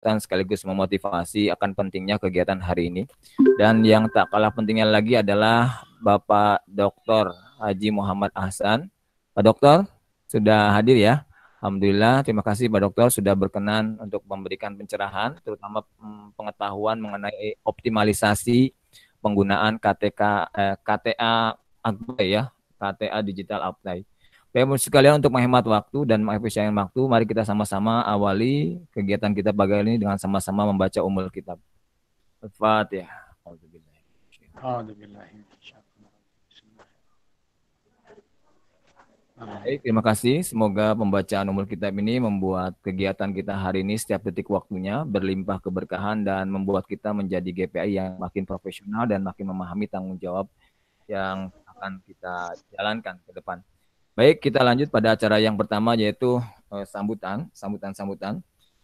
sekaligus memotivasi akan pentingnya kegiatan hari ini. Dan yang tak kalah pentingnya lagi adalah Bapak Dr. Haji Muhammad Ahsan. Pak Dokter sudah hadir ya. Alhamdulillah, terima kasih Pak Dokter sudah berkenan untuk memberikan pencerahan, terutama pengetahuan mengenai optimalisasi penggunaan KTA Apply ya, KTA Digital Apply. Baik, sekalian untuk menghemat waktu dan mengefisienkan waktu, mari kita sama-sama awali kegiatan kita pagi ini dengan sama-sama membaca Ummul Kitab. Al-Fatihah. Baik, terima kasih. Semoga pembacaan Ummul Kitab ini membuat kegiatan kita hari ini setiap detik waktunya berlimpah keberkahan dan membuat kita menjadi GPI yang makin profesional dan makin memahami tanggung jawab yang akan kita jalankan ke depan. Baik, kita lanjut pada acara yang pertama yaitu sambutan.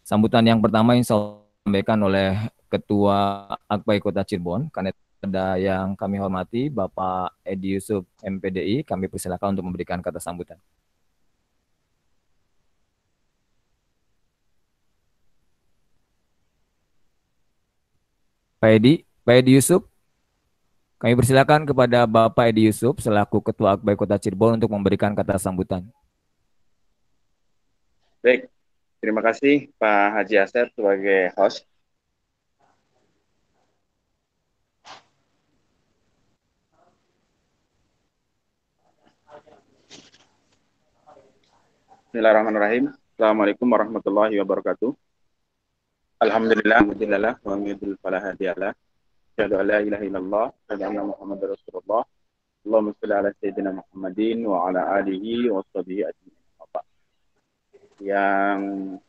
Sambutan yang pertama insya Allah disampaikan oleh Ketua Akpai Kota Cirebon, Kaneda yang kami hormati, Bapak Edi Yusuf MPDI. Kami persilakan untuk memberikan kata sambutan. Pak Edi Yusuf. Kami persilakan kepada Bapak Edi Yusuf selaku Ketua Akbai Kota Cirebon untuk memberikan kata sambutan. Baik, terima kasih Pak Haji Asep sebagai host. Bismillahirrahmanirrahim. Assalamualaikum warahmatullahi wabarakatuh. Alhamdulillah, alhamdulillah, wa hamdulillah, fala hadiyalah. Asyhadu an la ilaha illallah, wa anna Muhammadar Rasulullah. Allahumma shalli ala sayyidina Muhammadin wa ala alihi wa sahbihi ajmain. Yang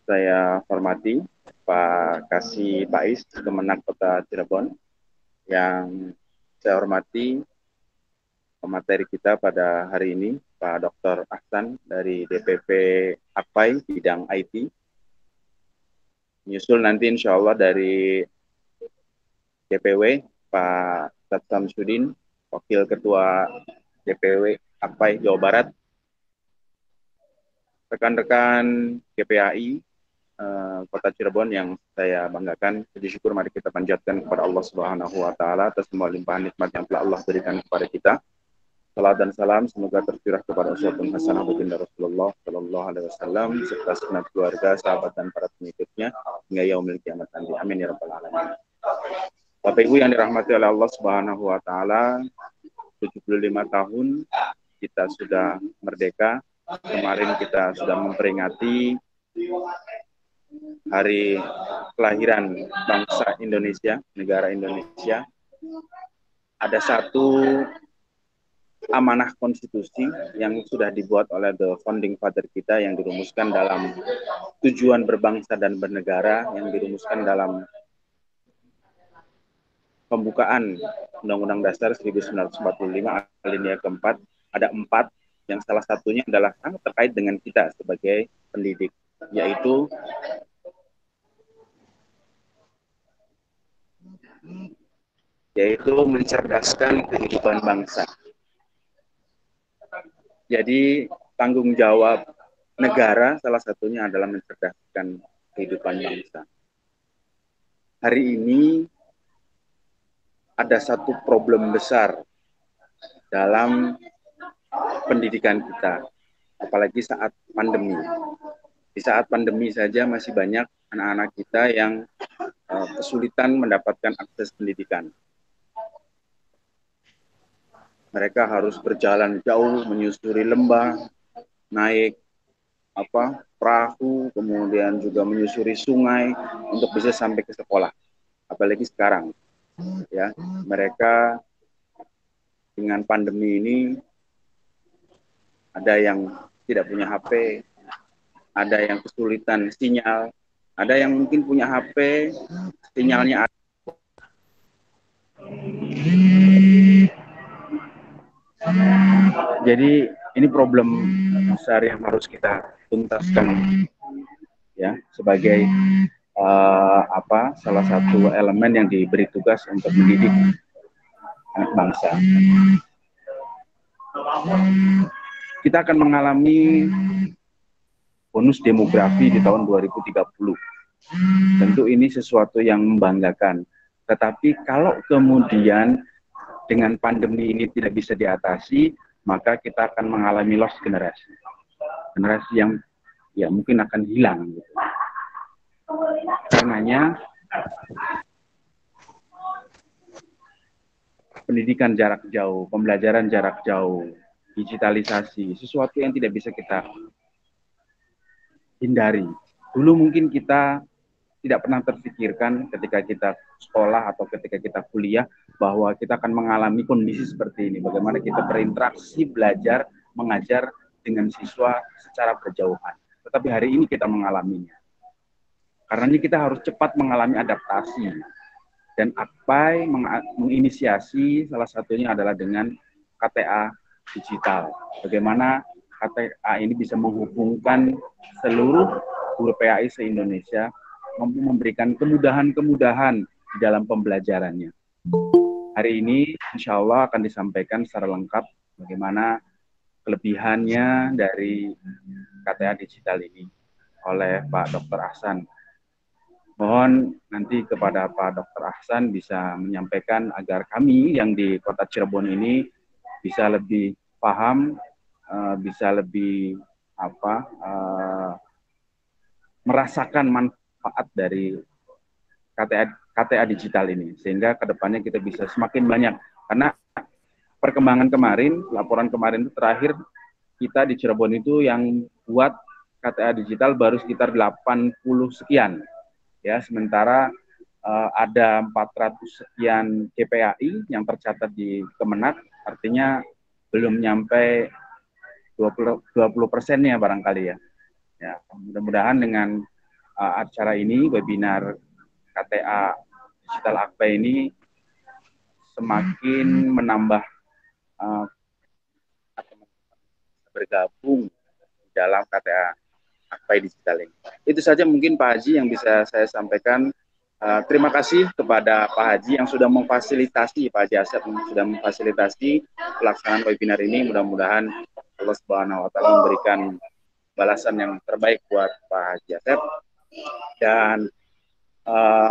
saya hormati Pak Kasih Pais, Kemenak Kota Cirebon. Yang saya hormati pemateri kita pada hari ini, Pak Dr. Ahsan dari DPP Akpai bidang IT. Menyusul nanti insya Allah dari DPW Pak Ustadz Samsudin, Wakil Ketua DPW Akpai Jawa Barat. Rekan-rekan GPAI Kota Cirebon yang saya banggakan, puji syukur mari kita panjatkan kepada Allah Subhanahu wa taala atas semua limpahan nikmat yang telah Allah berikan kepada kita. Salam dan salam semoga tercurah kepada uswatun hasanah baginda Rasulullah sallallahu alaihi wasallam serta segenap keluarga, sahabat dan para pengikutnya hingga yaumil kiamat nanti. Amin ya rabbal alamin. Bapak Ibu yang dirahmati oleh Allah Subhanahu wa taala, 75 tahun kita sudah merdeka. Kemarin kita sudah memperingati hari kelahiran bangsa Indonesia, negara Indonesia. Ada satu amanah konstitusi yang sudah dibuat oleh the founding father kita yang dirumuskan dalam tujuan berbangsa dan bernegara, yang dirumuskan dalam pembukaan Undang-Undang Dasar 1945 alinea keempat. Ada 4 yang salah satunya adalah sangat terkait dengan kita sebagai pendidik, yaitu mencerdaskan kehidupan bangsa. Jadi tanggung jawab negara salah satunya adalah mencerdaskan kehidupan bangsa. Hari ini ada satu problem besar dalam pendidikan kita, apalagi saat pandemi. Di saat pandemi saja masih banyak anak-anak kita yang kesulitan mendapatkan akses pendidikan. Mereka harus berjalan jauh, menyusuri lembah, naik perahu, kemudian juga menyusuri sungai untuk bisa sampai ke sekolah. Apalagi sekarang, ya, mereka dengan pandemi ini ada yang tidak punya HP, ada yang kesulitan sinyal, ada yang mungkin punya HP, sinyalnya ada. Jadi ini problem besar yang harus kita tuntaskan, ya, sebagai salah satu elemen yang diberi tugas untuk mendidik anak bangsa. Kita akan mengalami bonus demografi di tahun 2030. Tentu ini sesuatu yang membanggakan. Tetapi kalau kemudian dengan pandemi ini tidak bisa diatasi, maka kita akan mengalami loss generasi. Generasi yang ya mungkin akan hilang. Gitu. Karenanya pendidikan jarak jauh, pembelajaran jarak jauh, digitalisasi, sesuatu yang tidak bisa kita hindari. Dulu mungkin kita tidak pernah terpikirkan ketika kita sekolah atau ketika kita kuliah bahwa kita akan mengalami kondisi seperti ini. Bagaimana kita berinteraksi, belajar, mengajar dengan siswa secara berjauhan. Tetapi hari ini kita mengalaminya. Karena kita harus cepat mengalami adaptasi. Dan AKPAI menginisiasi salah satunya adalah dengan KTA digital. Bagaimana KTA ini bisa menghubungkan seluruh guru PAI se-Indonesia, memberikan kemudahan-kemudahan di dalam pembelajarannya. Hari ini insya Allah akan disampaikan secara lengkap bagaimana kelebihannya dari KTA digital ini oleh Pak Dr. Ahsan. Mohon nanti kepada Pak Dr. Ahsan bisa menyampaikan agar kami yang di Kota Cirebon ini bisa lebih paham, bisa lebih merasakan manfaat dari KTA digital ini, sehingga kedepannya kita bisa semakin banyak. Karena perkembangan kemarin, laporan kemarin itu terakhir kita di Cirebon itu yang buat KTA digital baru sekitar 80 sekian. Ya, sementara ada 400 sekian GPAI yang tercatat di Kemenak, artinya belum nyampe 20%-nya barangkali ya. Ya, mudah-mudahan dengan acara ini, webinar KTA Digital AKPAI ini semakin menambah bergabung dalam KTA AKPAI digital ini. Itu saja mungkin Pak Haji yang bisa saya sampaikan. Terima kasih kepada Pak Haji yang sudah memfasilitasi, Pak Haji Asep sudah memfasilitasi pelaksanaan webinar ini. Mudah-mudahan Allah Subhanahu wa taala memberikan balasan yang terbaik buat Pak Haji Asep. Dan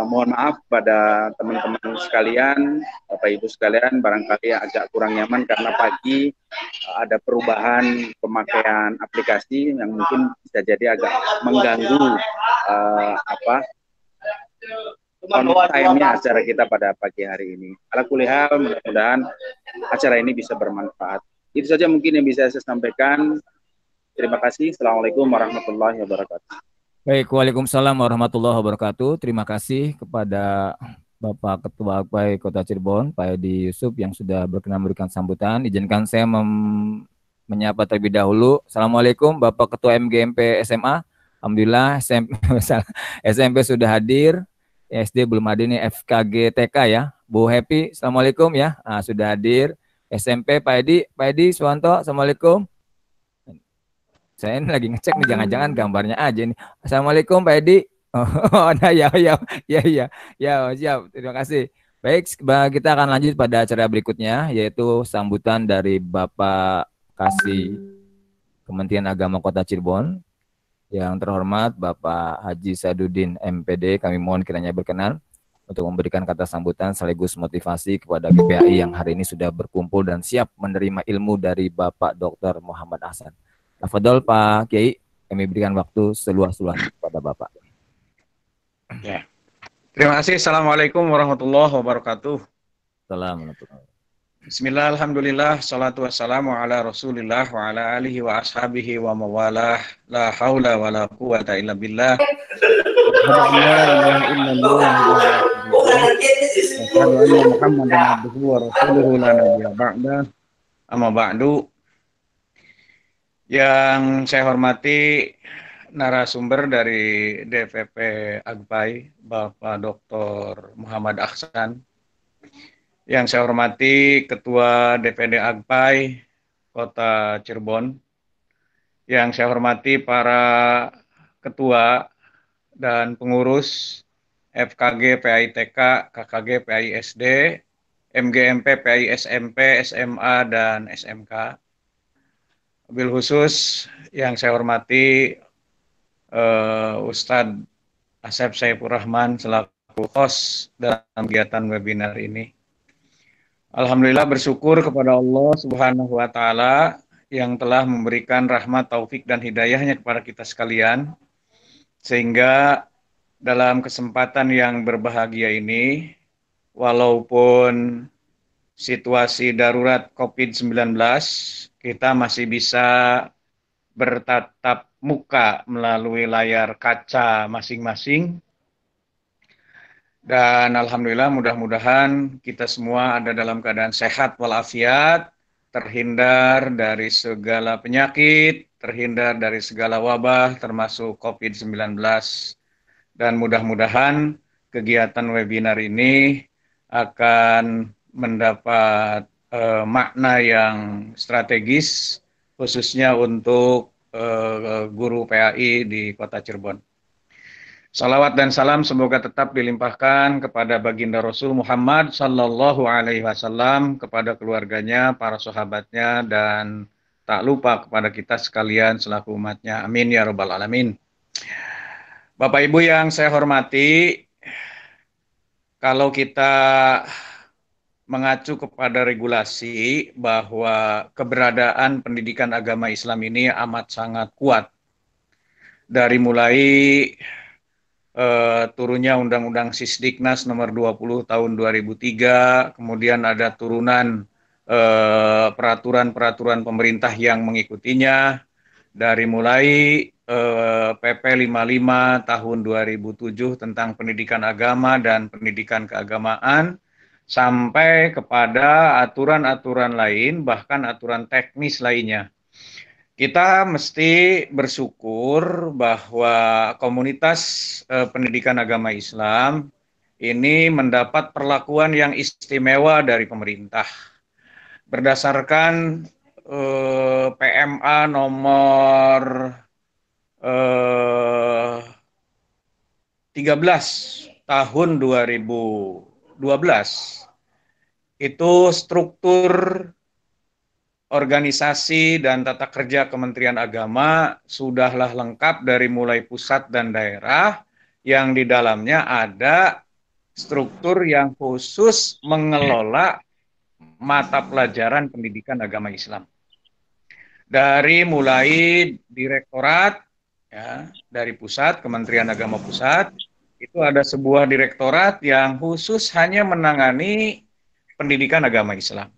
mohon maaf pada teman-teman sekalian, Bapak Ibu sekalian, barangkali agak kurang nyaman karena pagi ada perubahan pemakaian aplikasi yang mungkin bisa jadi agak mengganggu time-nya acara kita pada pagi hari ini. Ala kulihal, mudah-mudahan acara ini bisa bermanfaat. Itu saja mungkin yang bisa saya sampaikan. Terima kasih. Assalamualaikum warahmatullahi wabarakatuh. Baik, Waalaikumsalam warahmatullahi wabarakatuh. Terima kasih kepada Bapak Ketua AKPAI Kota Cirebon, Pak Edi Yusuf yang sudah berkenan memberikan sambutan. Izinkan saya menyapa terlebih dahulu. Assalamualaikum Bapak Ketua MGMP SMA. Alhamdulillah SMP sudah hadir. SD belum hadir nih, FKG TK ya. Bu Happy, Assalamualaikum ya. Sudah hadir. SMP Pak Edi Suwanto, Assalamualaikum. Saya ini lagi ngecek nih, jangan-jangan gambarnya aja nih. Assalamualaikum Pak Edi. Oh, nah ya, siap. Terima kasih. Baik, kita akan lanjut pada acara berikutnya, yaitu sambutan dari Bapak Kasih Kementerian Agama Kota Cirebon. Yang terhormat Bapak Haji Sadudin MPD, kami mohon kiranya berkenan untuk memberikan kata sambutan sekaligus motivasi kepada GPAI yang hari ini sudah berkumpul dan siap menerima ilmu dari Bapak Dr. Muhammad Ahsan. Tafadhol Pak Kiai, kami berikan waktu seluas-luasnya kepada Bapak. Ya. Terima kasih. Assalamualaikum warahmatullahi wabarakatuh. Assalamualaikum. Bismillah, alhamdulillah, salatu wassalamu ala rasulillah wa ala alihi wa ashabihi wa mawalah, la hawla wa la quwata illa billah. Muhammadan abduhu wa rasuluhu la nabiyya ba'da. Amma ba'du. Yang saya hormati narasumber dari DPP AKPAI, Bapak Dr. Muhammad Ahsan. Yang saya hormati Ketua DPD AKPAI Kota Cirebon. Yang saya hormati para ketua dan pengurus FKG PAI TK, KKG PAI SD, MGMP PAI SMP, SMA, dan SMK. Wabil khusus yang saya hormati Ustadz Asep Saifur Rahman selaku host dalam kegiatan webinar ini. Alhamdulillah bersyukur kepada Allah Subhanahu wa taala yang telah memberikan rahmat, taufik dan hidayahnya kepada kita sekalian, sehingga dalam kesempatan yang berbahagia ini, walaupun situasi darurat COVID-19, kita masih bisa bertatap muka melalui layar kaca masing-masing. Dan alhamdulillah mudah-mudahan kita semua ada dalam keadaan sehat walafiat, terhindar dari segala penyakit, terhindar dari segala wabah termasuk COVID-19. Dan mudah-mudahan kegiatan webinar ini akan mendapat makna yang strategis khususnya untuk guru PAI di Kota Cirebon. Salawat dan salam semoga tetap dilimpahkan kepada baginda Rasul Muhammad Sallallahu Alaihi Wasallam, kepada keluarganya, para sahabatnya, dan tak lupa kepada kita sekalian selaku umatnya. Amin ya Rabbal Alamin. Bapak Ibu yang saya hormati, kalau kita mengacu kepada regulasi bahwa keberadaan pendidikan agama Islam ini amat sangat kuat. Dari mulai turunnya Undang-Undang Sisdiknas nomor 20 tahun 2003, kemudian ada turunan peraturan-peraturan pemerintah yang mengikutinya, dari mulai PP 55 tahun 2007 tentang pendidikan agama dan pendidikan keagamaan, sampai kepada aturan-aturan lain, bahkan aturan teknis lainnya. Kita mesti bersyukur bahwa komunitas pendidikan agama Islam ini mendapat perlakuan yang istimewa dari pemerintah. Berdasarkan PMA nomor 13 tahun 2012, itu struktur organisasi dan tata kerja Kementerian Agama sudahlah lengkap dari mulai pusat dan daerah, yang di dalamnya ada struktur yang khusus mengelola mata pelajaran pendidikan agama Islam. Dari mulai direktorat, ya, dari pusat, Kementerian Agama Pusat, itu ada sebuah direktorat yang khusus hanya menangani pendidikan agama Islam,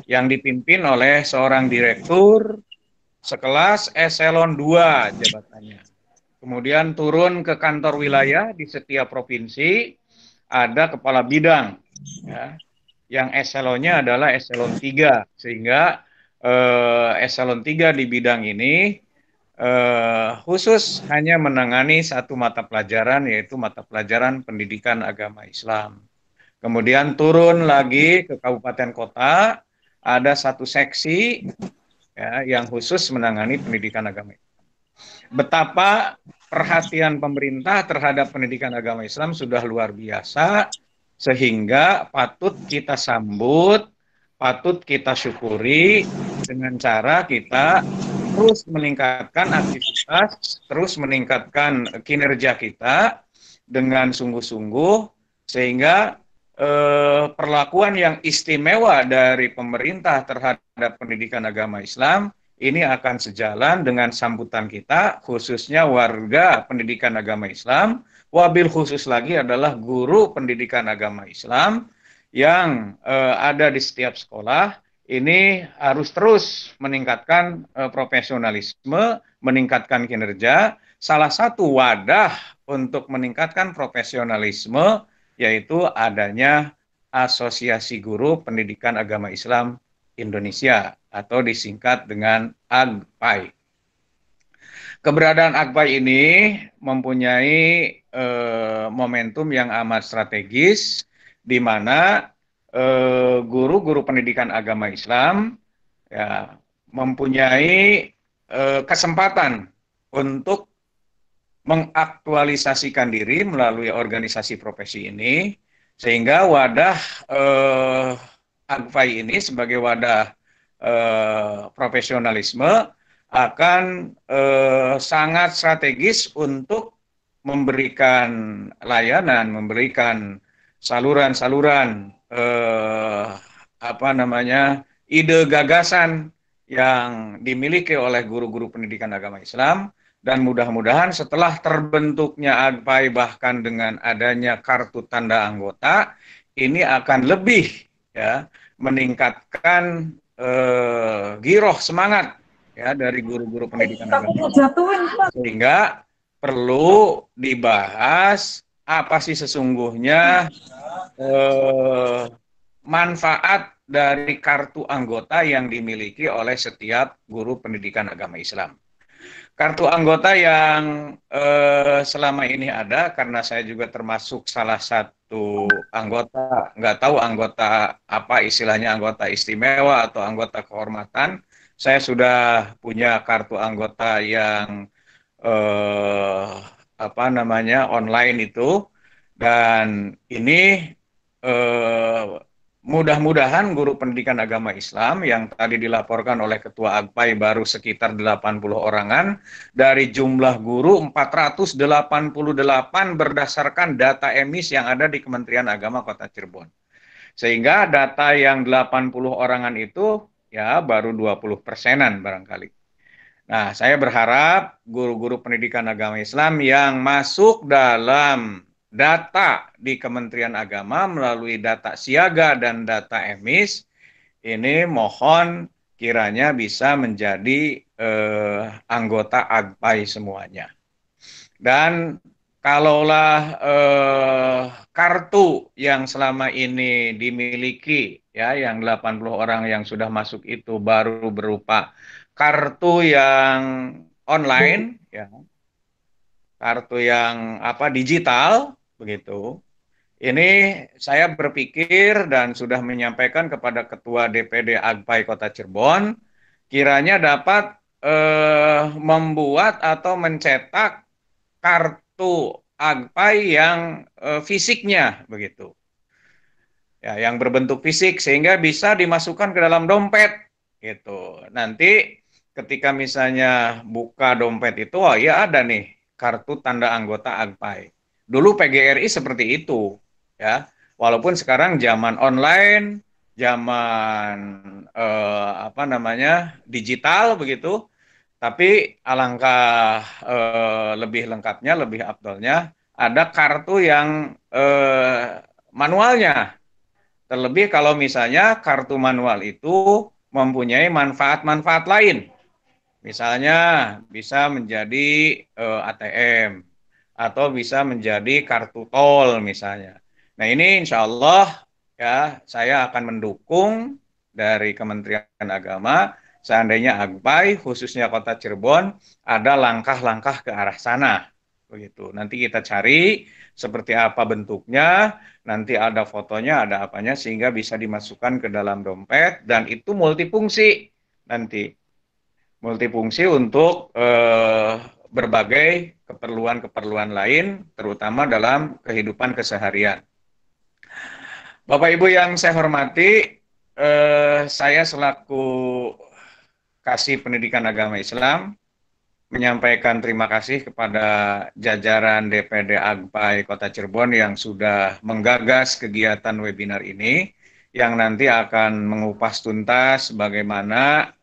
yang dipimpin oleh seorang direktur sekelas eselon 2 jabatannya. Kemudian turun ke kantor wilayah di setiap provinsi, ada kepala bidang, ya, yang eselonnya adalah eselon 3, sehingga eselon 3 di bidang ini khusus hanya menangani satu mata pelajaran, yaitu mata pelajaran pendidikan agama Islam. Kemudian turun lagi ke kabupaten kota, ada satu seksi, ya, yang khusus menangani pendidikan agama Islam. Betapa perhatian pemerintah terhadap pendidikan agama Islam sudah luar biasa, sehingga patut kita sambut, patut kita syukuri dengan cara kita terus meningkatkan aktivitas, terus meningkatkan kinerja kita dengan sungguh-sungguh, sehingga perlakuan yang istimewa dari pemerintah terhadap pendidikan agama Islam ini akan sejalan dengan sambutan kita, khususnya warga pendidikan agama Islam, wabil khusus lagi adalah guru pendidikan agama Islam yang ada di setiap sekolah. Ini harus terus meningkatkan profesionalisme, meningkatkan kinerja. Salah satu wadah untuk meningkatkan profesionalisme yaitu adanya Asosiasi Guru Pendidikan Agama Islam Indonesia atau disingkat dengan AGPAI. Keberadaan AGPAI ini mempunyai momentum yang amat strategis, di mana guru-guru pendidikan agama Islam, ya, mempunyai kesempatan untuk mengaktualisasikan diri melalui organisasi profesi ini, sehingga wadah AGPAI ini sebagai wadah profesionalisme akan sangat strategis untuk memberikan layanan, memberikan saluran-saluran apa namanya ide gagasan yang dimiliki oleh guru-guru pendidikan agama Islam, dan mudah-mudahan setelah terbentuknya AGPAI bahkan dengan adanya kartu tanda anggota ini akan lebih ya meningkatkan giroh semangat ya dari guru-guru pendidikan agama sehingga perlu dibahas apa sih sesungguhnya manfaat dari kartu anggota yang dimiliki oleh setiap guru pendidikan agama Islam. Kartu anggota yang selama ini ada, karena saya juga termasuk salah satu anggota, nggak tahu anggota apa istilahnya, anggota istimewa atau anggota kehormatan, saya sudah punya kartu anggota yang apa namanya online itu, dan ini mudah-mudahan guru pendidikan agama Islam yang tadi dilaporkan oleh Ketua AGPAI baru sekitar 80 orangan, dari jumlah guru 488 berdasarkan data emis yang ada di Kementerian Agama Kota Cirebon. Sehingga data yang 80 orangan itu ya baru 20%-an barangkali. Nah, saya berharap guru-guru pendidikan agama Islam yang masuk dalam data di Kementerian Agama melalui data siaga dan data emis, ini mohon kiranya bisa menjadi anggota AGPAI semuanya. Dan kalaulah kartu yang selama ini dimiliki, ya, yang 80 orang yang sudah masuk itu baru berupa kartu yang online, ya, kartu yang digital, begitu. Ini saya berpikir dan sudah menyampaikan kepada Ketua DPD AGPAI Kota Cirebon, kiranya dapat membuat atau mencetak kartu AGPAI yang fisiknya, begitu. Ya, yang berbentuk fisik sehingga bisa dimasukkan ke dalam dompet, gitu. Nanti ketika misalnya buka dompet itu, oh ya ada nih kartu tanda anggota AGPAI. Dulu PGRI seperti itu, ya. Walaupun sekarang zaman online, zaman digital begitu, tapi alangkah lebih lengkapnya, lebih afdolnya ada kartu yang manualnya. Terlebih kalau misalnya kartu manual itu mempunyai manfaat-manfaat lain. Misalnya bisa menjadi ATM atau bisa menjadi kartu tol misalnya. Nah, ini insya Allah ya saya akan mendukung dari Kementerian Agama seandainya AGPAI khususnya Kota Cirebon ada langkah-langkah ke arah sana. Begitu. Nanti kita cari seperti apa bentuknya, nanti ada fotonya, ada apanya sehingga bisa dimasukkan ke dalam dompet dan itu multifungsi nanti. Multifungsi untuk berbagai keperluan-keperluan lain, terutama dalam kehidupan keseharian. Bapak Ibu yang saya hormati, saya selaku Kasih Pendidikan Agama Islam menyampaikan terima kasih kepada jajaran DPD AGPAI Kota Cirebon yang sudah menggagas kegiatan webinar ini, yang nanti akan mengupas tuntas bagaimana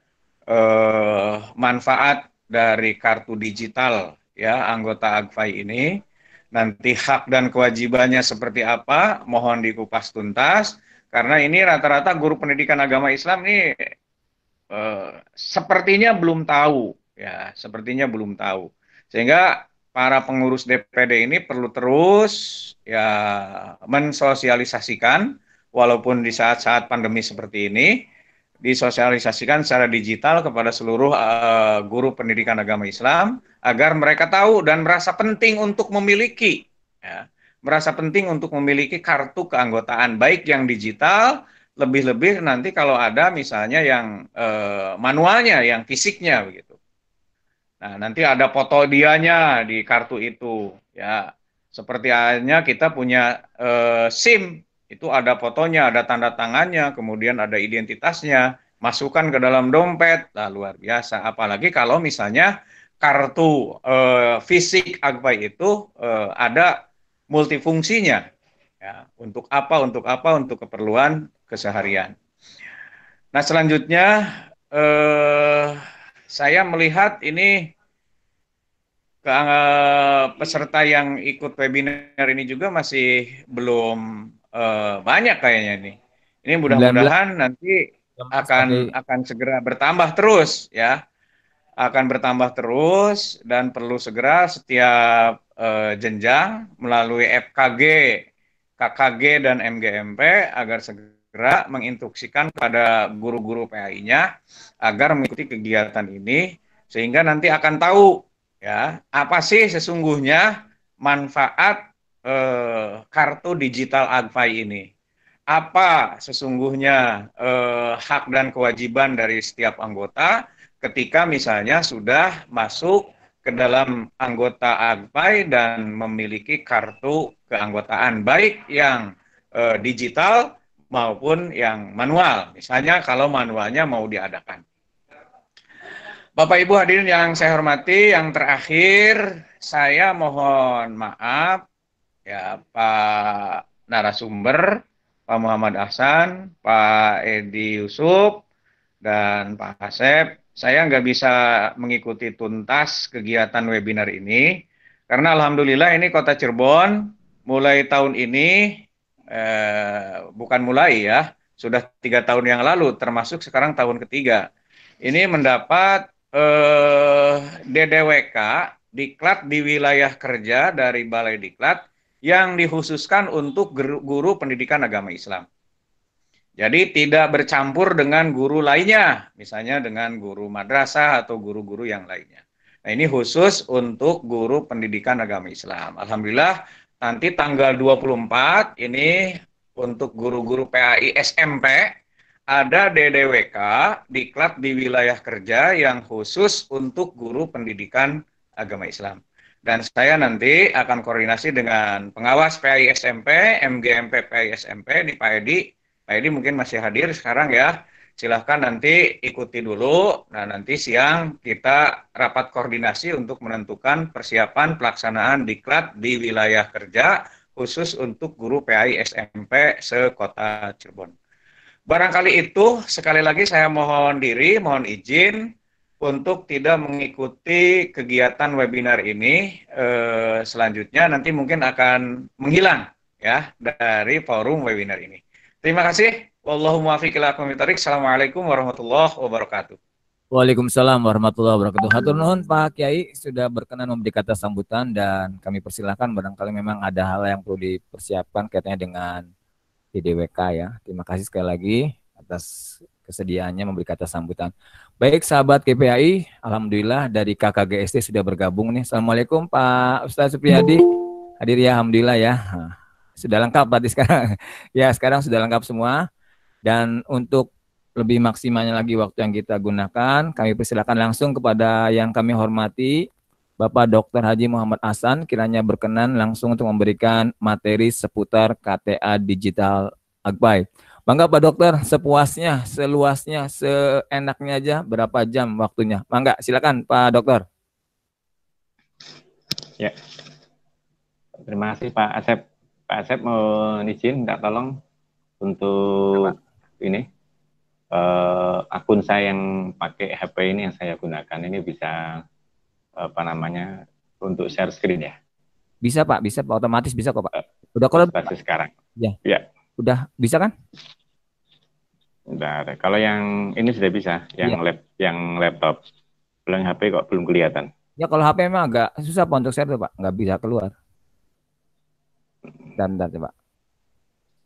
manfaat dari kartu digital ya anggota AGPAI ini. Nanti hak dan kewajibannya seperti apa, mohon dikupas tuntas, karena ini rata-rata guru pendidikan agama Islam ini sepertinya belum tahu, ya, sepertinya belum tahu. Sehingga para pengurus DPD ini perlu terus ya mensosialisasikan, walaupun di saat-saat pandemi seperti ini, disosialisasikan secara digital kepada seluruh guru pendidikan agama Islam agar mereka tahu dan merasa penting untuk memiliki, ya, merasa penting untuk memiliki kartu keanggotaan baik yang digital, lebih-lebih nanti kalau ada misalnya yang manualnya, yang fisiknya begitu. Nah, nanti ada foto dianya di kartu itu, ya. Seperti halnya kita punya SIM, itu ada fotonya, ada tanda tangannya, kemudian ada identitasnya, masukkan ke dalam dompet, nah luar biasa. Apalagi kalau misalnya kartu fisik Agpai itu ada multifungsinya. Ya, untuk apa? Untuk apa? Untuk keperluan keseharian. Nah, selanjutnya saya melihat ini peserta yang ikut webinar ini juga masih belum banyak kayaknya nih. Ini 19 mudah-mudahan nanti sebagai akan segera bertambah terus ya, akan bertambah terus dan perlu segera setiap jenjang melalui FKG, KKG dan MGMP agar segera menginstruksikan kepada guru-guru PAI-nya agar mengikuti kegiatan ini sehingga nanti akan tahu ya apa sih sesungguhnya manfaat kartu digital Agpai ini, apa sesungguhnya hak dan kewajiban dari setiap anggota ketika misalnya sudah masuk ke dalam anggota Agpai dan memiliki kartu keanggotaan baik yang digital maupun yang manual. Misalnya kalau manualnya mau diadakan. Bapak Ibu hadirin yang saya hormati, yang terakhir saya mohon maaf ya Pak narasumber, Pak Muhammad Ahsan, Pak Edi Yusuf, dan Pak Asep. Saya nggak bisa mengikuti tuntas kegiatan webinar ini, karena Alhamdulillah ini Kota Cirebon mulai tahun ini, bukan mulai ya, sudah 3 tahun yang lalu, termasuk sekarang tahun ketiga. Ini mendapat DDWK, Diklat di wilayah kerja dari Balai Diklat, yang dikhususkan untuk guru pendidikan agama Islam. Jadi tidak bercampur dengan guru lainnya, misalnya dengan guru madrasah atau guru-guru yang lainnya. Nah, ini khusus untuk guru pendidikan agama Islam. Alhamdulillah nanti tanggal 24 ini untuk guru-guru PAI SMP ada DDWK, Diklat di wilayah kerja yang khusus untuk guru pendidikan agama Islam. Dan saya nanti akan koordinasi dengan pengawas PAI SMP, MGMP PAI SMP di Pak Edi. Pak Edi mungkin masih hadir sekarang ya. Silahkan nanti ikuti dulu. Nah, nanti siang kita rapat koordinasi untuk menentukan persiapan pelaksanaan diklat di wilayah kerja khusus untuk guru PAI SMP se-Kota Cirebon. Barangkali itu, sekali lagi saya mohon mohon izin untuk tidak mengikuti kegiatan webinar ini. Selanjutnya nanti mungkin akan menghilang ya dari forum webinar ini. Terima kasih. Wallahu muwaffiq ila aqwamit thoriq. Assalamualaikum warahmatullahi wabarakatuh. Waalaikumsalam warahmatullahi wabarakatuh. Hatur nuhun Pak Kiai sudah berkenan memberi kata sambutan dan kami persilahkan barangkali memang ada hal yang perlu dipersiapkan kaitannya dengan DDWK ya. Terima kasih sekali lagi atas kesediaannya memberi kata sambutan. Baik sahabat KPAI, alhamdulillah dari KKGST sudah bergabung nih. Assalamualaikum Pak Ustaz Supriyadi. Hadir ya, alhamdulillah ya. Sudah lengkap berarti sekarang. Ya, sekarang sudah lengkap semua. Dan untuk lebih maksimalnya lagi waktu yang kita gunakan, kami persilakan langsung kepada yang kami hormati Bapak Dr. Haji Muhammad Ahsan, kiranya berkenan langsung untuk memberikan materi seputar KTA Digital Agpai. Bangga Pak Dokter, sepuasnya, seluasnya, seenaknya aja, berapa jam waktunya. Bangga, silakan Pak Dokter. Ya, terima kasih Pak Asep. Pak Asep mau izin minta tolong untuk ini akun saya yang pakai HP ini yang saya gunakan ini bisa apa namanya untuk share screen ya? Bisa Pak, otomatis bisa kok Pak. Udah kalau sekarang. Ya. Ya. Udah bisa kan? Udah. Kalau yang ini sudah bisa, yang yang laptop. Belum HP kok belum kelihatan. Ya kalau HP memang agak susah Pak untuk share tuh Pak, nggak bisa keluar. Bentar coba.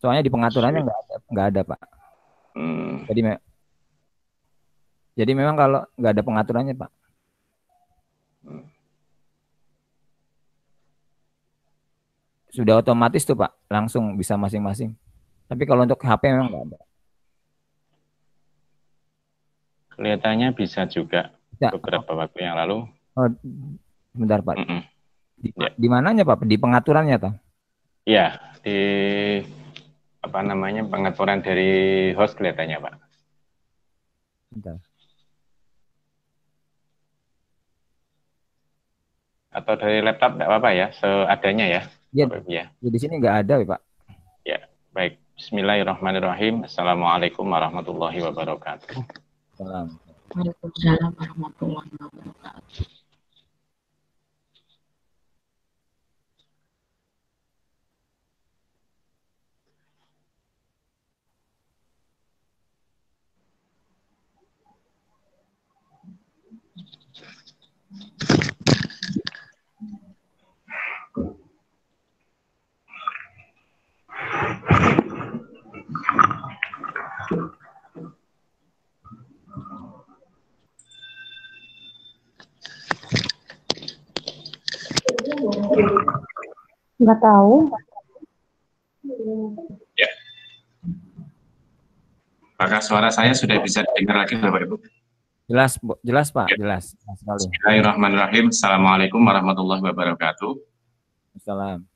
Soalnya di pengaturannya nggak ada Pak. Jadi memang kalau nggak ada pengaturannya Pak. Sudah otomatis tuh Pak, langsung bisa masing-masing. Tapi kalau untuk HP memang nggak ada. Kelihatannya bisa juga beberapa waktu yang lalu. Oh, sebentar Pak. Di mananya Pak? Di pengaturannya toh? Iya, di apa namanya pengaturan dari host kelihatannya Pak. Bentar. atau dari laptop tidak apa-apa ya, seadanya ya. Ya, Bapak Ibu ya. di sini nggak ada, Pak. Ya, baik. Bismillahirrahmanirrahim. Assalamualaikum warahmatullahi wabarakatuh. Salam. Waalaikumsalam warahmatullahi wabarakatuh. Nggak tahu. Ya. Apakah suara saya sudah bisa didengar lagi, Bapak Ibu? Jelas Pak, Ya. jelas sekali. Bismillahirrahmanirrahim. Assalamualaikum warahmatullahi wabarakatuh. Salam.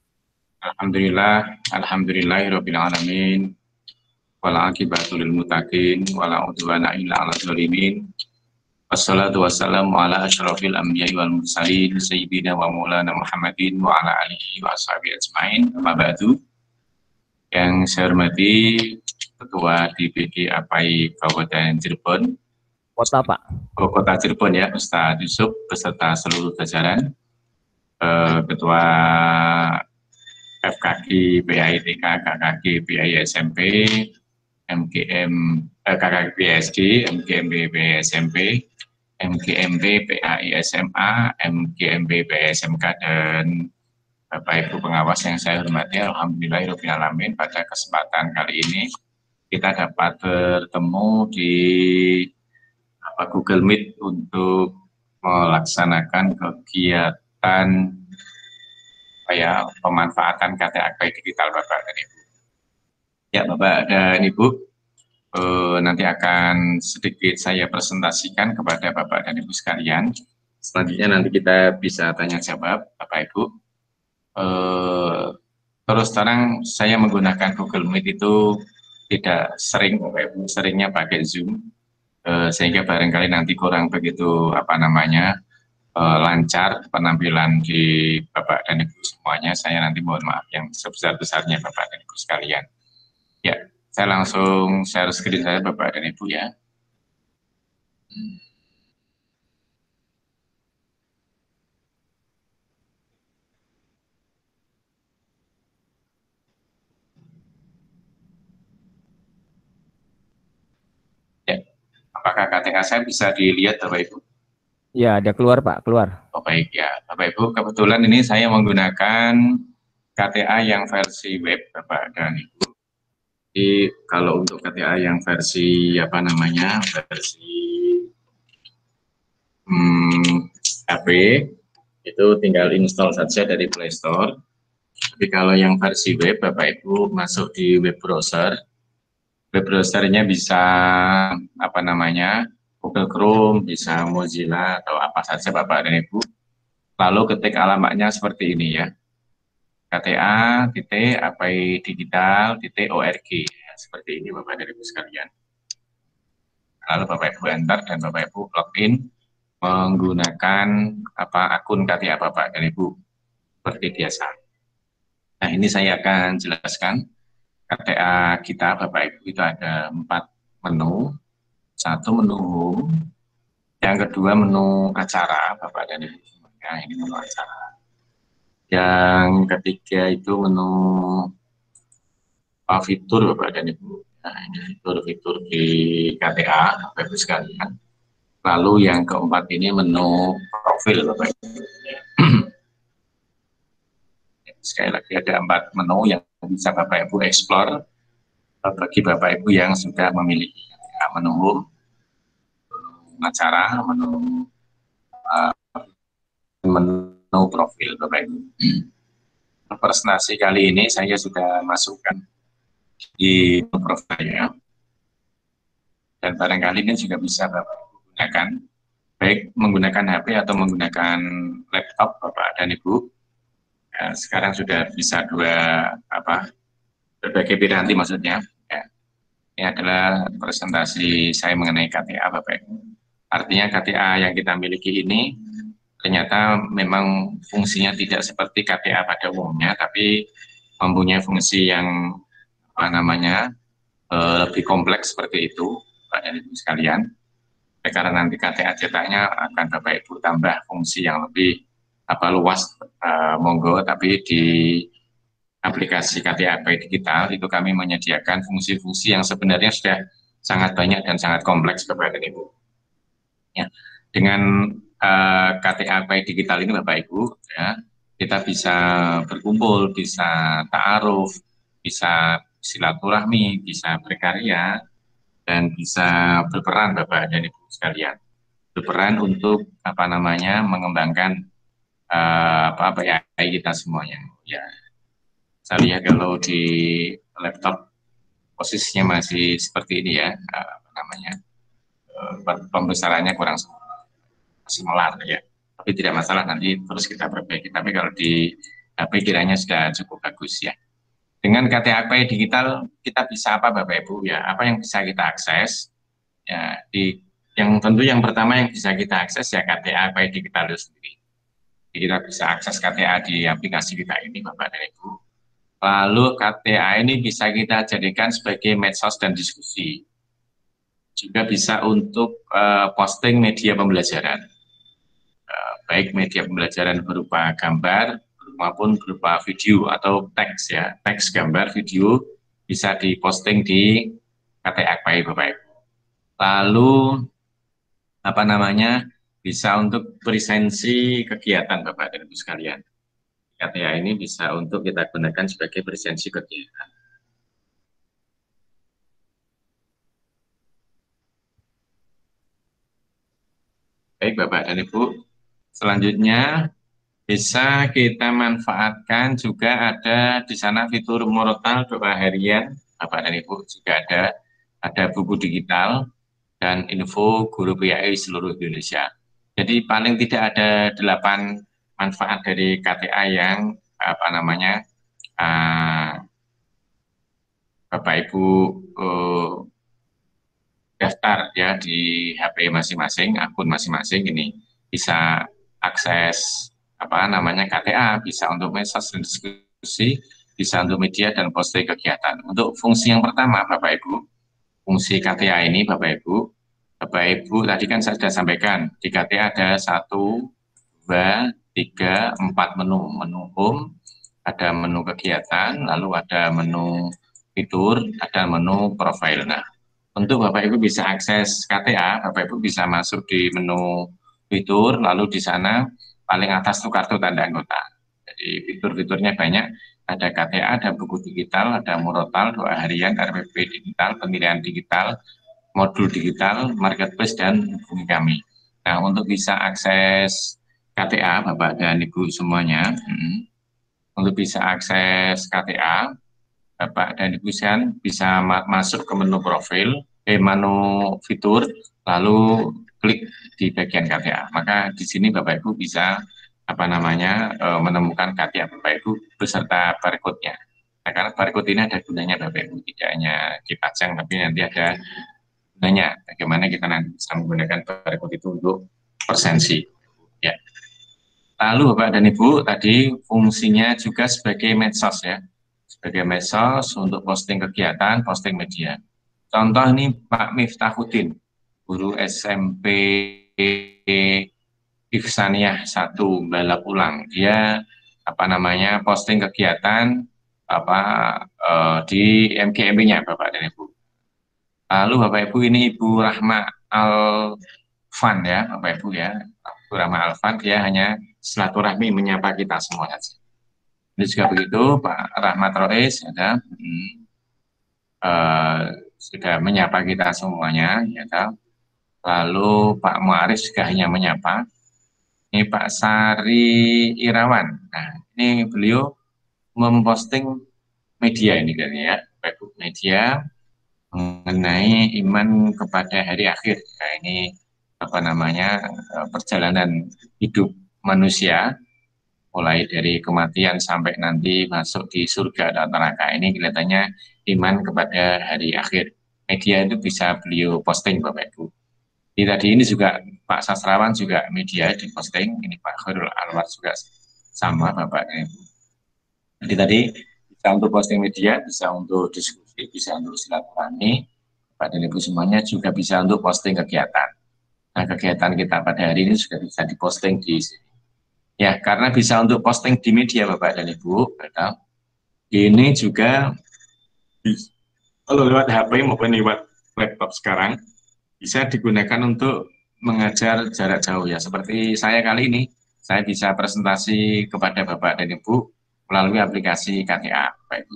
Alhamdulillah, alhamdulillahirabbil alamin. Wal aqibatu lil muttaqin wala udwana illa 'alal zalimin. Wassalatu wassalamu ala asyrafil anbiya'i wal mursalin sayyidina wa maulana Muhammadin wa ala alihi wa ashabihi ajmain. Amma ba'du. Yang saya hormati Ketua DPD APAI Kabupaten Cirebon, Kota Pak. Kota Cirebon ya, Ustadz Yusuf beserta seluruh jajaran, Ketua FKG PAITK, KKG PAI SMP, MGM KKG PSG, MGMB PAI SMP, MGMB PAI SMA, MGMB PAI SMK, dan Bapak Ibu pengawas yang saya hormati. Alhamdulillahirabbil alamin, pada kesempatan kali ini kita dapat bertemu di Google Meet untuk melaksanakan kegiatan pemanfaatan KTA APAI digital, Bapak dan Ibu. Ya, Bapak dan Ibu, nanti akan sedikit saya presentasikan kepada Bapak dan Ibu sekalian. Selanjutnya nanti kita bisa tanya jawab, Bapak Ibu. Terus terang saya menggunakan Google Meet itu tidak sering, Bapak Ibu, seringnya pakai Zoom, sehingga barangkali nanti kurang begitu lancar penampilan di Bapak dan Ibu semuanya. Saya nanti mohon maaf yang sebesar-besarnya, Bapak dan Ibu sekalian. Ya, saya langsung share screen saya, Bapak dan Ibu ya. Ya, apakah KTA saya bisa dilihat, Bapak Ibu? Ya, ada keluar Pak, keluar. Oh, baik ya, Bapak Ibu, kebetulan ini saya menggunakan KTA yang versi web, Bapak dan Ibu. Jadi kalau untuk KTA yang versi versi HP itu tinggal install saja dari Play Store. Tapi kalau yang versi web, Bapak Ibu masuk di web browser. Web browsernya bisa Google Chrome, bisa Mozilla atau apa saja, Bapak dan Ibu. Lalu ketik alamatnya seperti ini ya. KTA.APAI-digital.org, ya, seperti ini Bapak dan Ibu sekalian. Lalu Bapak Ibu enter dan Bapak Ibu login menggunakan akun KTA Bapak dan Ibu seperti biasa. Nah, ini saya akan jelaskan KTA kita, Bapak Ibu, itu ada 4 menu. Satu menu home, yang kedua menu acara, Bapak dan Ibu. Nah, ini menu acara. Yang ketiga itu menu fitur, Bapak dan Ibu. Nah, ini fitur-fitur di KTA, Bapak Ibu sekalian. Lalu yang keempat ini menu profil, Bapak Ibu. Sekali lagi ada 4 menu yang bisa Bapak Ibu explore bagi Bapak Ibu yang sudah memiliki menu home, acara, menu profil, Bapak Ibu. Presentasi kali ini saya sudah masukkan di profilnya, dan barangkali ini juga bisa Bapak Ibu gunakan, baik menggunakan HP atau menggunakan laptop, Bapak dan Ibu. Ya, sekarang sudah bisa berbagai piranti maksudnya. Ya. Ini adalah presentasi saya mengenai KTA, Bapak Ibu. Artinya KTA yang kita miliki ini ternyata memang fungsinya tidak seperti KTA pada umumnya, tapi mempunyai fungsi yang apa namanya lebih kompleks seperti itu, Pak dan Ibu sekalian. Karena nanti KTA cetaknya akan Bapak Ibu tambah fungsi yang lebih luas, monggo. Tapi di aplikasi KTA digital itu kami menyediakan fungsi-fungsi yang sebenarnya sudah sangat banyak dan sangat kompleks, Bapak dan Ibu. Ya, dengan KTA digital ini Bapak Ibu, ya, kita bisa berkumpul, bisa ta'aruf, bisa silaturahmi, bisa berkarya, dan bisa berperan Bapak dan Ibu sekalian. Berperan untuk mengembangkan AI kita semuanya. Ya, saya lihat kalau di laptop posisinya masih seperti ini ya, pembesarannya kurang masih melar ya. Tapi tidak masalah, nanti terus kita perbaiki. Tapi kalau di HP kiranya sudah cukup bagus ya. Dengan KTA digital kita bisa apa Bapak Ibu ya? Apa yang bisa kita akses? Ya, yang tentu yang pertama yang bisa kita akses ya KTA digital itu sendiri. Jadi kita bisa akses KTA di aplikasi kita ini Bapak dan Ibu. Lalu KTA ini bisa kita jadikan sebagai medsos dan diskusi. Juga bisa untuk posting media pembelajaran. Baik media pembelajaran berupa gambar maupun berupa video atau teks ya, teks, gambar, video bisa diposting di KTA Bapak Ibu. Lalu bisa untuk presensi kegiatan Bapak dan Ibu sekalian. KTA ini bisa untuk kita gunakan sebagai presensi kegiatan. Baik Bapak dan Ibu, selanjutnya bisa kita manfaatkan juga ada di sana fitur murotal doa harian Bapak dan Ibu, juga ada buku digital dan info guru PAI seluruh Indonesia. Jadi paling tidak ada 8 manfaat dari KTA yang Bapak Ibu daftar ya di HP masing-masing, akun masing-masing ini bisa akses KTA, bisa untuk medsos dan diskusi, bisa untuk media dan posting kegiatan. Untuk fungsi yang pertama Bapak Ibu, fungsi KTA ini Bapak Ibu tadi kan saya sudah sampaikan di KTA ada 1, 2, 3, 4 menu home, ada menu kegiatan, lalu ada menu fitur, ada menu profile. Nah, untuk Bapak Ibu bisa akses KTA, Bapak Ibu bisa masuk di menu fitur, lalu di sana paling atas itu kartu tanda anggota. Jadi fitur-fiturnya banyak, ada KTA, ada buku digital, ada murotal, doa harian, RPP digital, pemilihan digital, modul digital, marketplace, dan hubungi kami. Nah, untuk bisa akses KTA, Bapak dan Ibu semuanya, untuk bisa akses KTA, Bapak dan Ibu sekalian bisa masuk ke menu profil, menu fitur, lalu klik di bagian KTA. Maka di sini Bapak Ibu bisa menemukan KTA Bapak Ibu beserta barcode-nya. Nah, karena barcode ini ada gunanya Bapak Ibu, tidak hanya dipajang, tapi nanti ada gunanya bagaimana kita nanti bisa menggunakan barcode itu untuk presensi. Ya. Lalu Bapak dan Ibu tadi fungsinya juga sebagai medsos ya. Sebagai medsos untuk posting kegiatan, posting media. Contoh ini Pak Miftahuddin, guru SMP Ihsaniyah 1 Balap Ulang. Dia posting kegiatan di MGMP-nya Bapak dan Ibu. Lalu Bapak Ibu ini Ibu Rahma Alfan ya Bapak Ibu ya. Ibu Rahma Alfan dia hanya silaturahmi menyapa kita semua saja. Ini juga begitu, Pak Rahmat Rois ya, sudah menyapa kita semuanya, ya. Lalu Pak Muaris juga hanya menyapa. Ini Pak Sari Irawan. Nah, ini beliau memposting media ini kan ya, Pak media mengenai iman kepada hari akhir. Nah, ini perjalanan hidup manusia mulai dari kematian sampai nanti masuk di surga dan neraka. Ini kelihatannya iman kepada hari akhir. Media itu bisa beliau posting Bapak Ibu. Jadi tadi ini juga Pak Sastrawan juga media di posting, ini Pak Khairul Anwar juga sama Bapak dan Ibu. Jadi tadi bisa untuk posting media, bisa untuk diskusi, bisa untuk silaturahmi, Bapak dan Ibu semuanya juga bisa untuk posting kegiatan. Nah, kegiatan kita pada hari ini juga bisa diposting di sini. Ya, karena bisa untuk posting di media Bapak dan Ibu, betul. Ini juga kalau lewat HP maupun lewat laptop sekarang bisa digunakan untuk mengajar jarak jauh ya. Seperti saya kali ini, saya bisa presentasi kepada Bapak dan Ibu melalui aplikasi KTA, Bapak Ibu.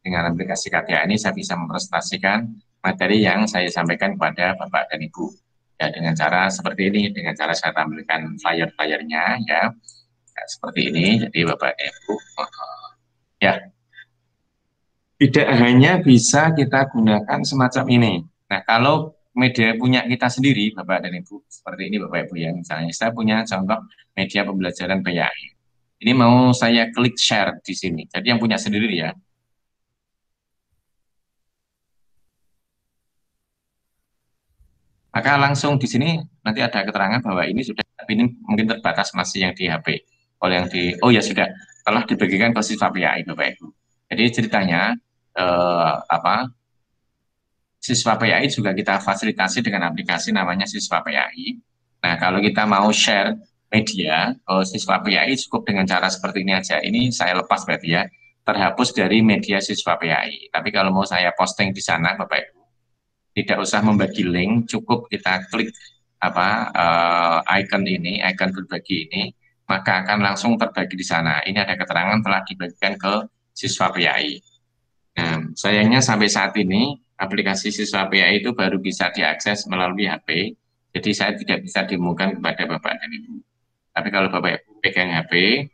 Dengan aplikasi KTA ini saya bisa mempresentasikan materi yang saya sampaikan kepada Bapak dan Ibu. Ya, dengan cara seperti ini, dengan cara saya tampilkan flyer-flyernya ya, seperti ini. Jadi Bapak dan Ibu, ya, tidak hanya bisa kita gunakan semacam ini. Nah, kalau media punya kita sendiri, Bapak dan Ibu, seperti ini Bapak Ibu ya, misalnya saya punya contoh media pembelajaran PYI. Ini mau saya klik share di sini. Jadi yang punya sendiri ya. Maka langsung di sini nanti ada keterangan bahwa ini sudah, ini mungkin terbatas masih yang di HP. Oleh yang di, oh ya sudah, telah dibagikan ke siswa PYI Bapak Ibu. Jadi ceritanya siswa PYI juga kita fasilitasi dengan aplikasi namanya Siswa PYI. Nah, kalau kita mau share media, siswa PYI cukup dengan cara seperti ini aja. Ini saya lepas berarti ya, terhapus dari media siswa PYI. Tapi kalau mau saya posting di sana, Bapak Ibu, tidak usah membagi link, cukup kita klik icon ini, icon berbagi ini, maka akan langsung terbagi di sana. Ini ada keterangan telah dibagikan ke siswa PYI. Nah, sayangnya sampai saat ini aplikasi siswa PYI itu baru bisa diakses melalui HP, jadi saya tidak bisa demokan kepada Bapak dan Ibu. Tapi kalau Bapak Ibu pegang HP,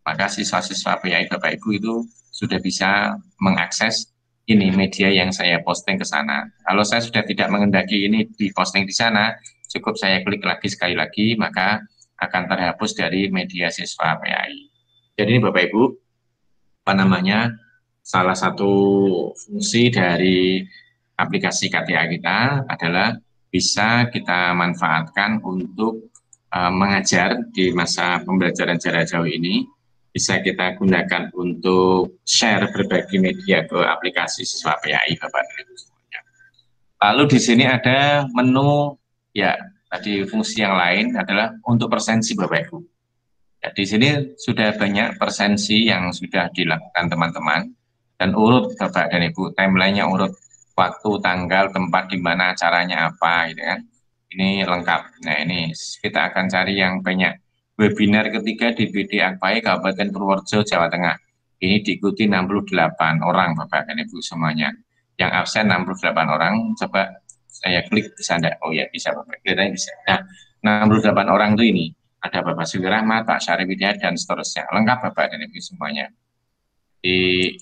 maka siswa-siswa PYI Bapak Ibu itu sudah bisa mengakses ini media yang saya posting ke sana. Kalau saya sudah tidak mengendaki ini diposting di sana, cukup saya klik lagi sekali lagi, maka akan terhapus dari media siswa PYI. Jadi ini Bapak Ibu, salah satu fungsi dari aplikasi KTA kita adalah bisa kita manfaatkan untuk mengajar di masa pembelajaran jarak jauh ini, bisa kita gunakan untuk share berbagi media ke aplikasi siswa PYI Bapak dan Ibu semuanya. Lalu di sini ada menu, ya tadi fungsi yang lain adalah untuk persensi Bapak Ibu. Ya, di sini sudah banyak persensi yang sudah dilakukan teman-teman, dan urut Bapak dan Ibu, timeline-nya urut waktu, tanggal, tempat, di mana acaranya apa, gitu kan. Ini lengkap. Nah, ini kita akan cari yang banyak. Webinar ketiga di BD Akpai Kabupaten Purworejo, Jawa Tengah. Ini diikuti 68 orang Bapak dan Ibu semuanya. Yang absen 68 orang, coba saya klik bisa enggak? Oh ya, bisa Bapak. Kelihatannya bisa. Nah, 68 orang itu ini. Ada Bapak Sugih Rahmat, Pak Syarif Hidayat, dan seterusnya. Lengkap Bapak dan Ibu semuanya. Di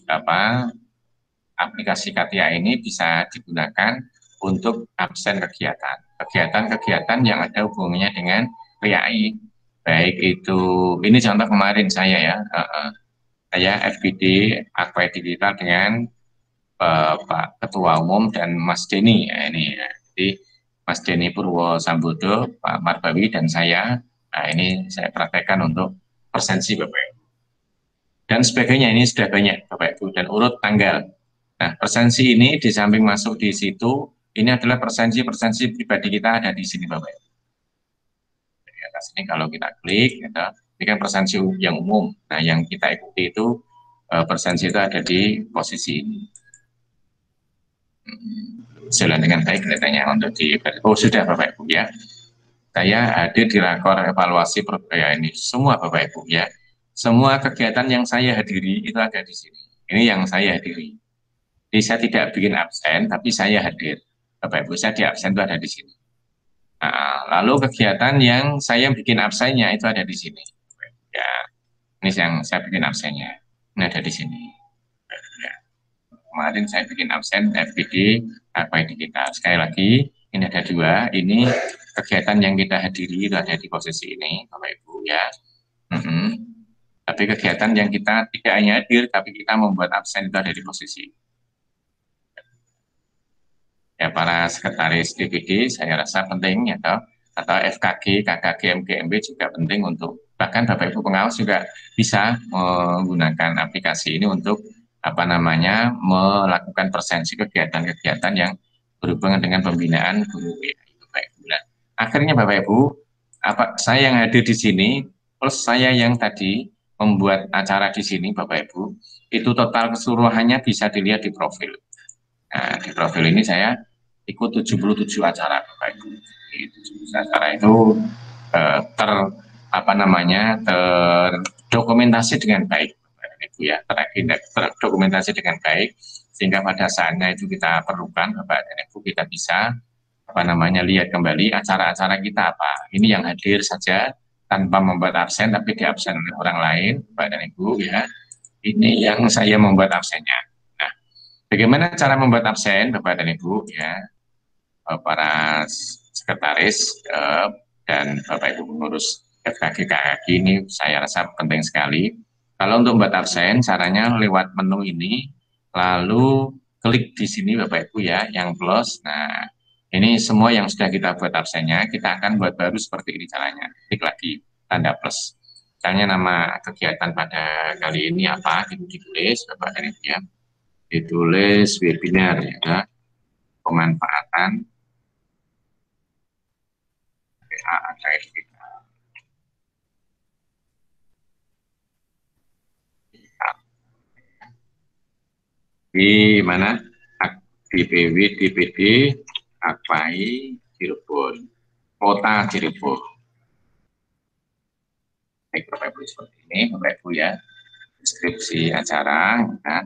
aplikasi KTA ini bisa digunakan untuk absen kegiatan. Kegiatan-kegiatan yang ada hubungannya dengan PYI. Baik itu, ini contoh kemarin saya ya, saya FBD Akpai Digital dengan Pak Ketua Umum dan Mas Denny. Ya, ini ya. Jadi Mas Denny Purwo Sambodo, Pak Marbawi, dan saya. Nah, ini saya praktekkan untuk persensi Bapak Ibu. Dan sebagainya, ini sudah banyak Bapak Ibu, dan urut tanggal. Nah, persensi ini di samping masuk di situ, ini adalah persensi-persensi pribadi kita ada di sini Bapak Ibu. Di atas ini kalau kita klik, ini kan persensi yang umum. Nah, yang kita ikuti itu, persensi itu ada di posisi ini. Jalan dengan baik kelihatannya untuk di, oh sudah Bapak Ibu ya. Saya hadir di rakor evaluasi Purbaya ini, semua Bapak Ibu ya. Semua kegiatan yang saya hadiri itu ada di sini. Ini yang saya hadiri. Jadi saya tidak bikin absen, tapi saya hadir. Bapak Ibu, saya di absen itu ada di sini. Nah, lalu kegiatan yang saya bikin absennya itu ada di sini. Ya, ini yang saya bikin absennya. Ini ada di sini. Ya. Kemarin saya bikin absen FBD Akpai Digital. Sekali lagi, ini ada dua. Ini kegiatan yang kita hadiri itu ada di posisi ini, Bapak Ibu ya. Tapi kegiatan yang kita tidak hanya hadir, tapi kita membuat absen itu ada di posisi ini. ya para sekretaris DPD saya rasa penting ya atau FKG, KKG, MGMB juga penting untuk bahkan Bapak Ibu pengawas juga bisa menggunakan aplikasi ini untuk apa namanya melakukan presensi kegiatan-kegiatan yang berhubungan dengan pembinaan guru PAI Bapak Ibu. Nah, akhirnya Bapak Ibu, saya yang hadir di sini plus saya yang tadi membuat acara di sini Bapak Ibu, itu total keseluruhannya bisa dilihat di profil. Nah, di profil ini saya ikut 77 acara Bapak Ibu. Di 77 acara itu terdokumentasi dengan baik Bapak Ibu ya, terdokumentasi dengan baik sehingga pada saatnya itu kita perlukan Bapak dan Ibu kita bisa lihat kembali acara-acara kita apa. Ini yang hadir saja tanpa membuat absen tapi diabsen oleh orang lain Bapak dan Ibu ya. Ini yang saya membuat absennya. Nah, bagaimana cara membuat absen Bapak dan Ibu ya, para sekretaris dan Bapak Ibu pengurus FKG KKG ini saya rasa penting sekali. Kalau untuk membuat absen caranya lewat menu ini, lalu klik di sini Bapak Ibu ya, yang plus. Nah, ini semua yang sudah kita buat absennya, kita akan buat baru seperti ini caranya. Klik lagi, tanda plus. Misalnya nama kegiatan pada kali ini apa, itu ditulis Bapak dan Ibu ya. Ditulis webinar ya, pemanfaatan di mana di PW DPD AKPAI Cirebon, Kota Cirebon. Baik Bapak Ibu seperti ini Bapak Ibu ya, deskripsi acara kan,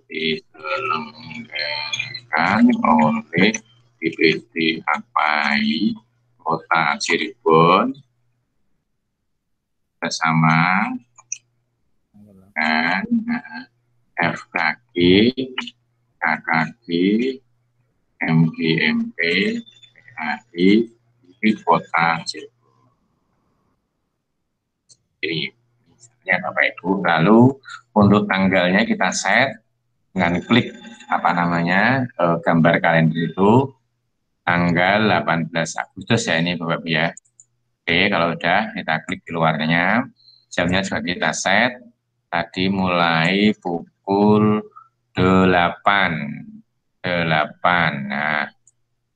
diselenggarakan oleh DPD AKPAI Kota Cirebon bersama dengan FKG, KKG, MGMP, PAI di Kota Cirebon. Jadi misalnya Bapak Ibu, lalu untuk tanggalnya kita set dengan klik gambar kalender itu tanggal 18 Agustus ya ini Bapak Ibu ya. Oke, kalau udah kita klik di luarnya, jamnya juga kita set tadi mulai pukul 8. Nah,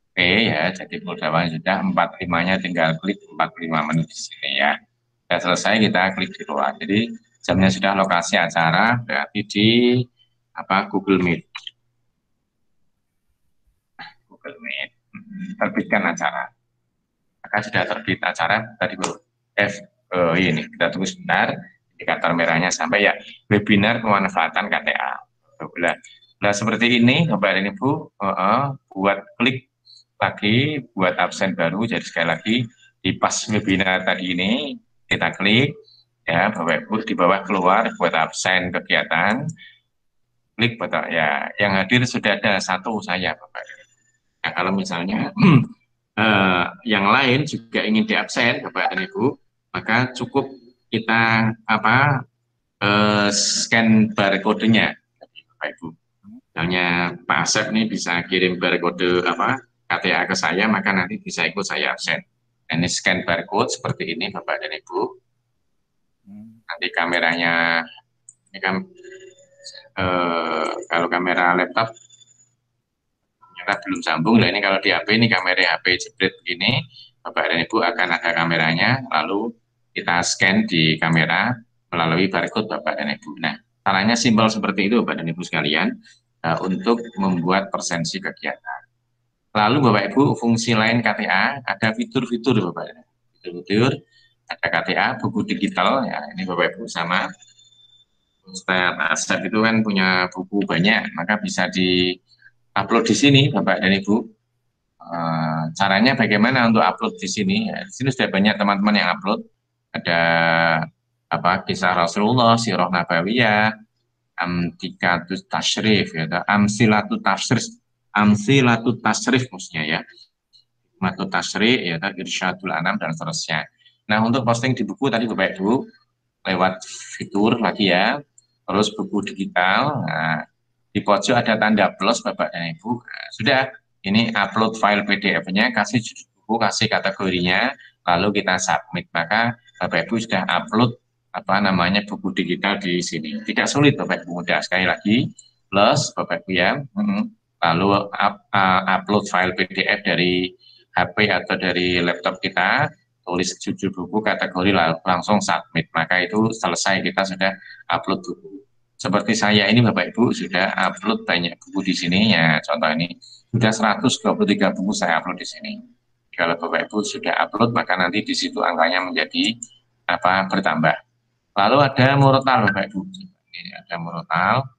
oke ya, jadi pukul 8 sudah 45-nya tinggal klik 45 menit di sini ya. Sudah selesai kita klik di luar. Jadi jamnya sudah lokasi acara berarti di Google Meet. Google Meet. Terbitkan acara. Maka sudah terbit acara tadi ini kita tunggu sebentar indikator merahnya sampai ya webinar pemanfaatan KTA. Nah seperti ini Bapak dan Ibu, buat klik lagi buat absen baru, jadi sekali lagi di pas webinar tadi ini kita klik ya Bapak Ibu di bawah keluar buat absen kegiatan, klik betul ya, yang hadir sudah ada satu saya Bapak. Nah kalau misalnya yang lain juga ingin diabsen Bapak dan Ibu, maka cukup kita scan barcode-nya Bapak Ibu. Misalnya Pak Asep nih bisa kirim barcode KTA ke saya, maka nanti bisa ikut saya absen. Ini scan barcode seperti ini Bapak dan Ibu. Nanti kameranya ini kan kalau kamera laptop belum sambung. Nah ini kalau di HP ini kamera HP jepret begini Bapak dan Ibu akan ada kameranya, lalu kita scan di kamera melalui barcode Bapak dan Ibu. Nah caranya simpel seperti itu Bapak dan Ibu sekalian untuk membuat presensi kegiatan. Lalu Bapak Ibu fungsi lain KTA ada fitur-fitur Bapak dan Ibu. Fitur-fitur ada KTA buku digital ya, ini Bapak Ibu sama Ustaz Asep itu kan punya buku banyak, maka bisa di upload di sini Bapak dan Ibu. Caranya bagaimana untuk upload di sini? Ya, di sini sudah banyak teman-teman yang upload. Ada kisah Rasulullah, Sirah Nabawiyah, Amtikatus Tashrif, ya, Amsilatu Tashrif maksudnya ya. Matu Tashrif, ya, Irsyadul Anam dan seterusnya. Nah untuk posting di buku tadi Bapak Ibu lewat fitur lagi ya, terus buku digital. Nah, di pojok ada tanda plus Bapak dan Ibu. Nah, sudah, ini upload file PDF-nya, kasih judul buku, kasih kategorinya, lalu kita submit. Maka Bapak Ibu sudah upload buku digital di sini. Tidak sulit Bapak Ibu, mudah. Sekali lagi, plus Bapak Ibu ya. Lalu upload file PDF dari HP atau dari laptop kita, tulis judul buku, kategori, lalu langsung submit. Maka itu selesai, kita sudah upload buku. Seperti saya ini Bapak Ibu sudah upload banyak buku di sini ya. Contoh ini sudah 123 buku saya upload di sini. Kalau Bapak Ibu sudah upload, maka nanti di situ angkanya menjadi bertambah. Lalu ada murotal Bapak Ibu. Ini ada murotal.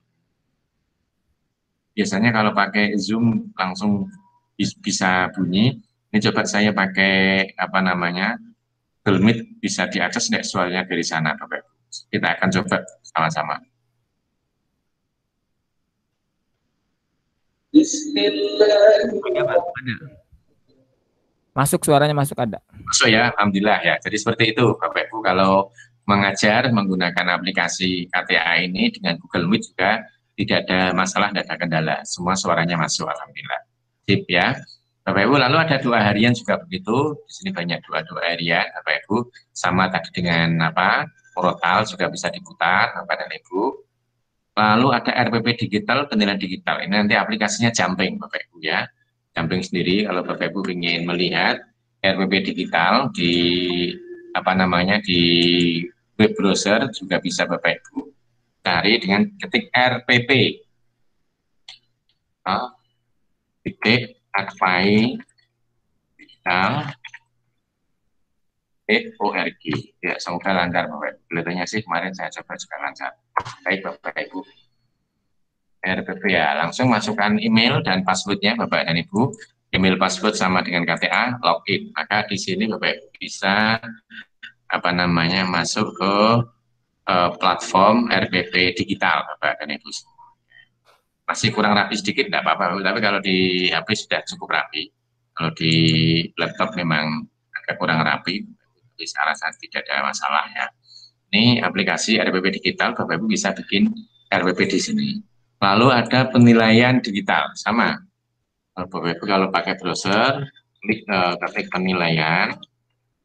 Biasanya kalau pakai Zoom langsung bisa bunyi. Ini coba saya pakai Google Meet, bisa diakses tidak suaranya dari sana Bapak Ibu. Kita akan coba sama-sama. Ada, Pak. Ada. Masuk suaranya, masuk, ada. Masuk ya, alhamdulillah ya. Jadi seperti itu Bapak Ibu, kalau mengajar menggunakan aplikasi KTA ini dengan Google Meet juga tidak ada masalah, tidak ada kendala. Semua suaranya masuk, alhamdulillah. Sip ya. Bapak Ibu, lalu ada doa harian juga begitu. Di sini banyak doa-doa harian Bapak Ibu. Sama tadi dengan murotal juga bisa diputar Bapak dan Ibu. Lalu ada RPP digital, penilaian digital. Ini nanti aplikasinya Jumping Bapak Ibu ya. Jumping sendiri kalau Bapak Ibu ingin melihat RPP digital di di web browser juga bisa Bapak Ibu cari dengan ketik RPP titik Akfai digital .org. Ya, semoga lancar Bapak Ibu. Kelihatannya sih kemarin saya coba juga lancar. Baik Bapak Ibu. RPP ya, langsung masukkan email dan passwordnya Bapak dan Ibu. Email password sama dengan KTA, login. Maka di sini Bapak Ibu bisa masuk ke platform RPP digital Bapak dan Ibu. Masih kurang rapi sedikit, enggak apa-apa, tapi kalau di HP sudah cukup rapi. Kalau di laptop memang agak kurang rapi, tapi saya rasa tidak ada masalah ya. Ini aplikasi RPP digital, Bapak Ibu bisa bikin RPP di sini. Lalu ada penilaian digital, sama. Bapak Ibu kalau pakai browser, klik ketik penilaian,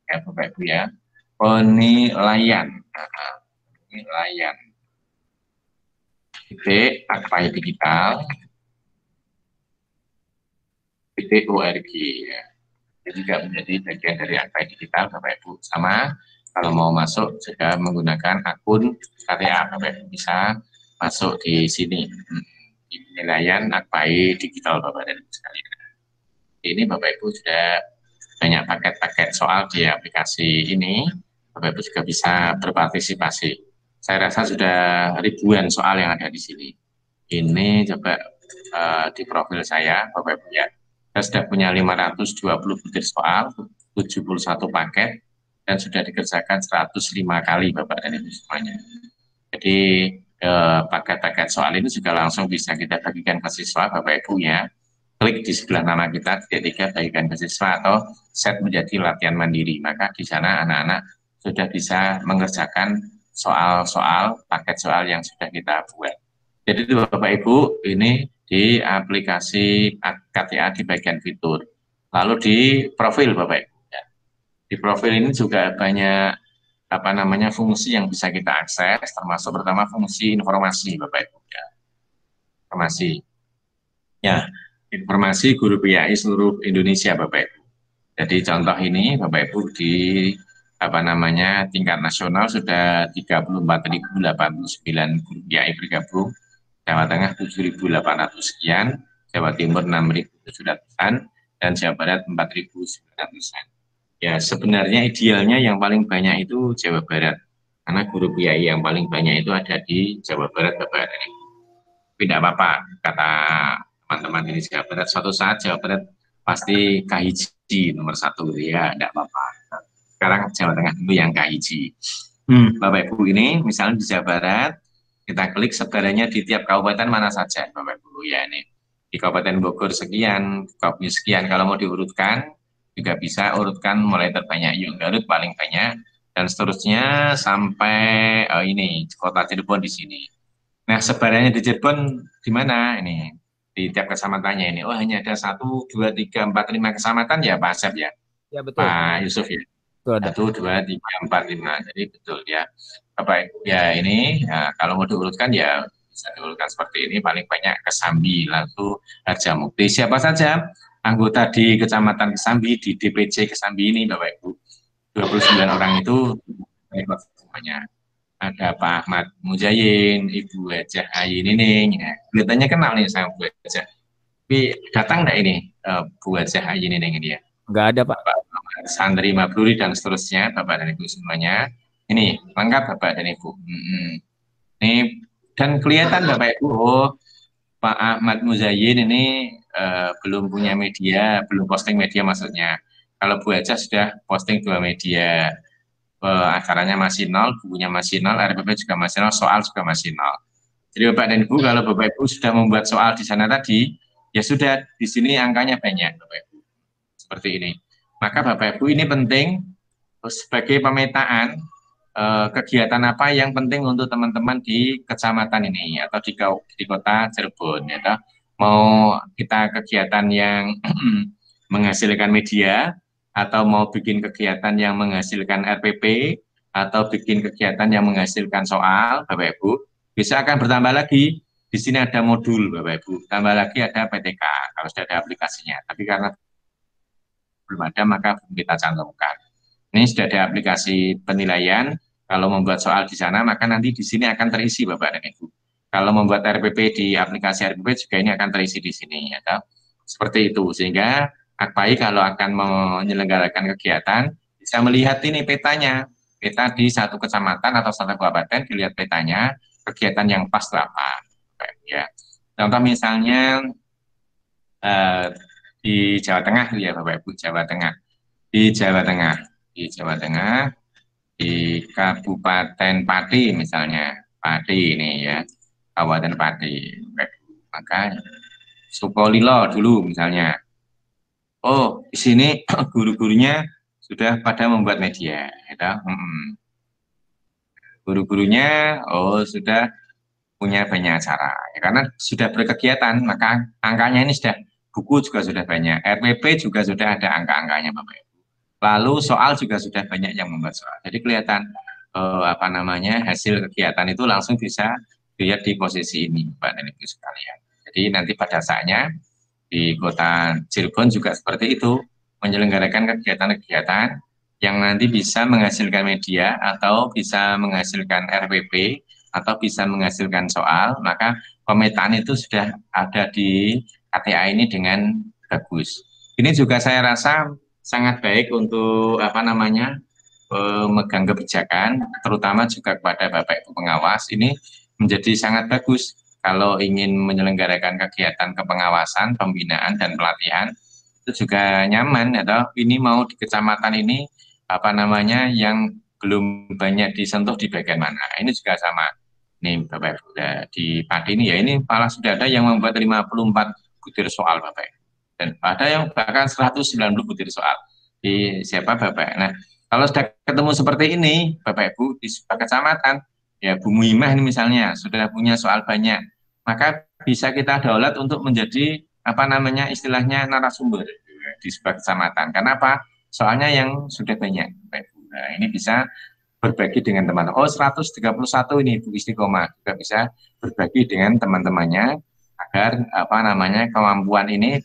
ya Bapak Ibu ya, penilaian, penilaian, titik Akfai digital, titik .org ya. Ini juga menjadi bagian dari Akfai digital Bapak Ibu. Sama, kalau mau masuk juga menggunakan akun KTA, Bapak Ibu bisa masuk di sini. Di penilaian Akfai digital Bapak dan Ibu sekalian. Ini Bapak Ibu sudah banyak paket-paket soal di aplikasi ini. Bapak Ibu juga bisa berpartisipasi. Saya rasa sudah ribuan soal yang ada di sini. Ini coba di profil saya Bapak Ibu ya. Saya sudah punya 520 butir soal, 71 paket, dan sudah dikerjakan 105 kali Bapak dan Ibu semuanya. Jadi paket-paket soal ini juga langsung bisa kita bagikan ke siswa Bapak Ibu ya. Klik di sebelah nama kita, titik 3 bagikan ke siswa atau set menjadi latihan mandiri. Maka di sana anak-anak sudah bisa mengerjakan soal-soal, paket soal yang sudah kita buat. Jadi itu Bapak Ibu, ini di aplikasi KTA di bagian fitur. Lalu di profil Bapak Ibu. Ya. Di profil ini juga banyak fungsi yang bisa kita akses, termasuk pertama fungsi informasi Bapak Ibu ya. Informasi. Ya, informasi guru PAI seluruh Indonesia Bapak Ibu. Jadi contoh ini Bapak Ibu di tingkat nasional sudah 34.089 guru PAI bergabung, Jawa Tengah 7.800 sekian, Jawa Timur 6.700-an, dan Jawa Barat 4.900-an. Ya sebenarnya idealnya yang paling banyak itu Jawa Barat, karena guru PAI yang paling banyak itu ada di Jawa Barat Bapak dan Ibu. Tidak apa-apa kata teman-teman di Jawa Barat, suatu saat Jawa Barat pasti KIJ nomor 1 ya, tidak apa-apa. Sekarang Jawa Tengah dulu yang KIJ. Bapak Ibu ini misalnya di Jawa Barat, kita klik sebenarnya di tiap kabupaten mana saja Bapak Ibu ya, ini di Kabupaten Bogor sekian, Kabupaten sekian, kalau mau diurutkan juga bisa urutkan mulai terbanyak Yung Garut paling banyak dan seterusnya sampai ini Kota Cirebon di sini. Nah, sebarannya di Cirebon di mana ini? Di tiap kecamatannya ini. Oh, hanya ada 1, 2, 3, 4, 5 kecamatan ya Pak Asep ya? Ya betul. Pak Yusuf ya? Betul ada. 1, 2, 3, 4, 5. Jadi betul ya. Bapak, ya ini ya, kalau mau diurutkan ya bisa diurutkan seperti ini. Paling banyak Kesambi, lalu Harjamukti. Siapa saja anggota di Kecamatan Kesambi, di DPC Kesambi ini Bapak Ibu? 29 orang itu semuanya. Ada Pak Ahmad Mujayin, Ibu Hajah Ayi Nining. Ya. Kelihatannya kenal nih sama Bu Hajah. Tapi datang enggak ini Bu Hajah Ayi Nining ini ya? Enggak ada Pak. Bapak Santri Mabruri dan seterusnya, Bapak dan Ibu semuanya. Ini lengkap Bapak dan Ibu. Ini dan kelihatan Bapak Ibu, oh Pak Ahmad Muzayin ini belum punya media, belum posting media maksudnya. Kalau Bu Hajah sudah posting 2 media. Acaranya masih 0, bukunya masih 0, RPP juga masih 0, soal juga masih 0. Jadi Bapak dan Ibu, kalau Bapak Ibu sudah membuat soal di sana tadi, ya sudah, di sini angkanya banyak Bapak Ibu. Seperti ini. Maka Bapak Ibu ini penting sebagai pemetaan kegiatan apa yang penting untuk teman-teman di kecamatan ini atau di kota Cirebon. Ya, mau kita kegiatan yang menghasilkan media, atau mau bikin kegiatan yang menghasilkan RPP, atau bikin kegiatan yang menghasilkan soal, Bapak Ibu, bisa akan bertambah lagi. Di sini ada modul, Bapak Ibu. Tambah lagi ada PTK, kalau sudah ada aplikasinya. Tapi karena belum ada, maka kita cantumkan. Ini sudah ada aplikasi penilaian. Kalau membuat soal di sana, maka nanti di sini akan terisi, Bapak dan Ibu. Kalau membuat RPP di aplikasi RPP juga ini akan terisi di sini. Ya, seperti itu. Sehingga AKPAI kalau akan menyelenggarakan kegiatan, bisa melihat ini petanya, peta di satu kecamatan atau satu kabupaten, dilihat petanya, kegiatan yang pas apa. Ya. Contoh misalnya di Jawa Tengah, ya Bapak Ibu, Jawa Tengah. Di Jawa Tengah, di Kabupaten Pati misalnya, Pati ini ya, Kabupaten Pati. Maka Sukolilo dulu misalnya. Oh, di sini guru-gurunya sudah pada membuat media, gitu. Guru-gurunya, oh sudah punya banyak acara, ya, karena sudah berkegiatan, maka angkanya ini sudah, buku juga sudah banyak, RPP juga sudah ada angka-angkanya, Bapak Ibu. Lalu soal juga sudah banyak yang membuat soal. Jadi kelihatan hasil kegiatan itu langsung bisa dilihat di posisi ini, Bapak dan Ibu sekalian. Jadi nanti pada saatnya di kota Cirebon juga seperti itu, menyelenggarakan kegiatan-kegiatan yang nanti bisa menghasilkan media atau bisa menghasilkan RPP atau bisa menghasilkan soal, maka pemetaan itu sudah ada di KTA ini dengan bagus. Ini juga saya rasa sangat baik untuk memegang kebijakan, terutama juga kepada Bapak Ibu pengawas. Ini menjadi sangat bagus kalau ingin menyelenggarakan kegiatan kepengawasan, pembinaan dan pelatihan, itu juga nyaman. Atau ini mau di kecamatan ini yang belum banyak disentuh di bagian mana. Ini juga sama. Nih Bapak Ibu, di Padi ini ya, ini malah sudah ada yang membuat 54 butir soal Bapak Ibu. Dan ada yang bahkan 190 butir soal. Di siapa Bapak? Nah, kalau sudah ketemu seperti ini Bapak Ibu di sebuah kecamatan, ya Bu Muhimah ini misalnya sudah punya soal banyak, maka bisa kita daulat untuk menjadi istilahnya narasumber di sebuah kecamatan. Kenapa? Soalnya yang sudah banyak. Nah, ini bisa berbagi dengan teman. Oh, 131 ini Bu Istiqomah juga bisa berbagi dengan teman-temannya agar kemampuan ini,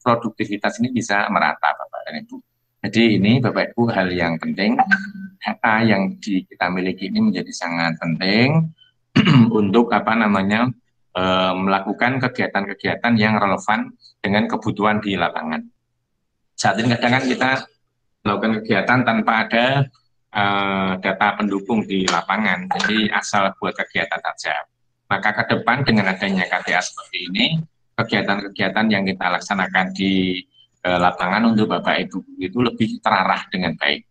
produktivitas ini bisa merata, Bapak dan Ibu. Jadi ini Bapak Ibu hal yang penting, data yang kita miliki ini menjadi sangat penting untuk melakukan kegiatan-kegiatan yang relevan dengan kebutuhan di lapangan. Saat ini kadang kita melakukan kegiatan tanpa ada data pendukung di lapangan, jadi asal buat kegiatan saja. Maka ke depan dengan adanya KTA seperti ini, kegiatan-kegiatan yang kita laksanakan di lapangan untuk Bapak Ibu itu lebih terarah dengan baik.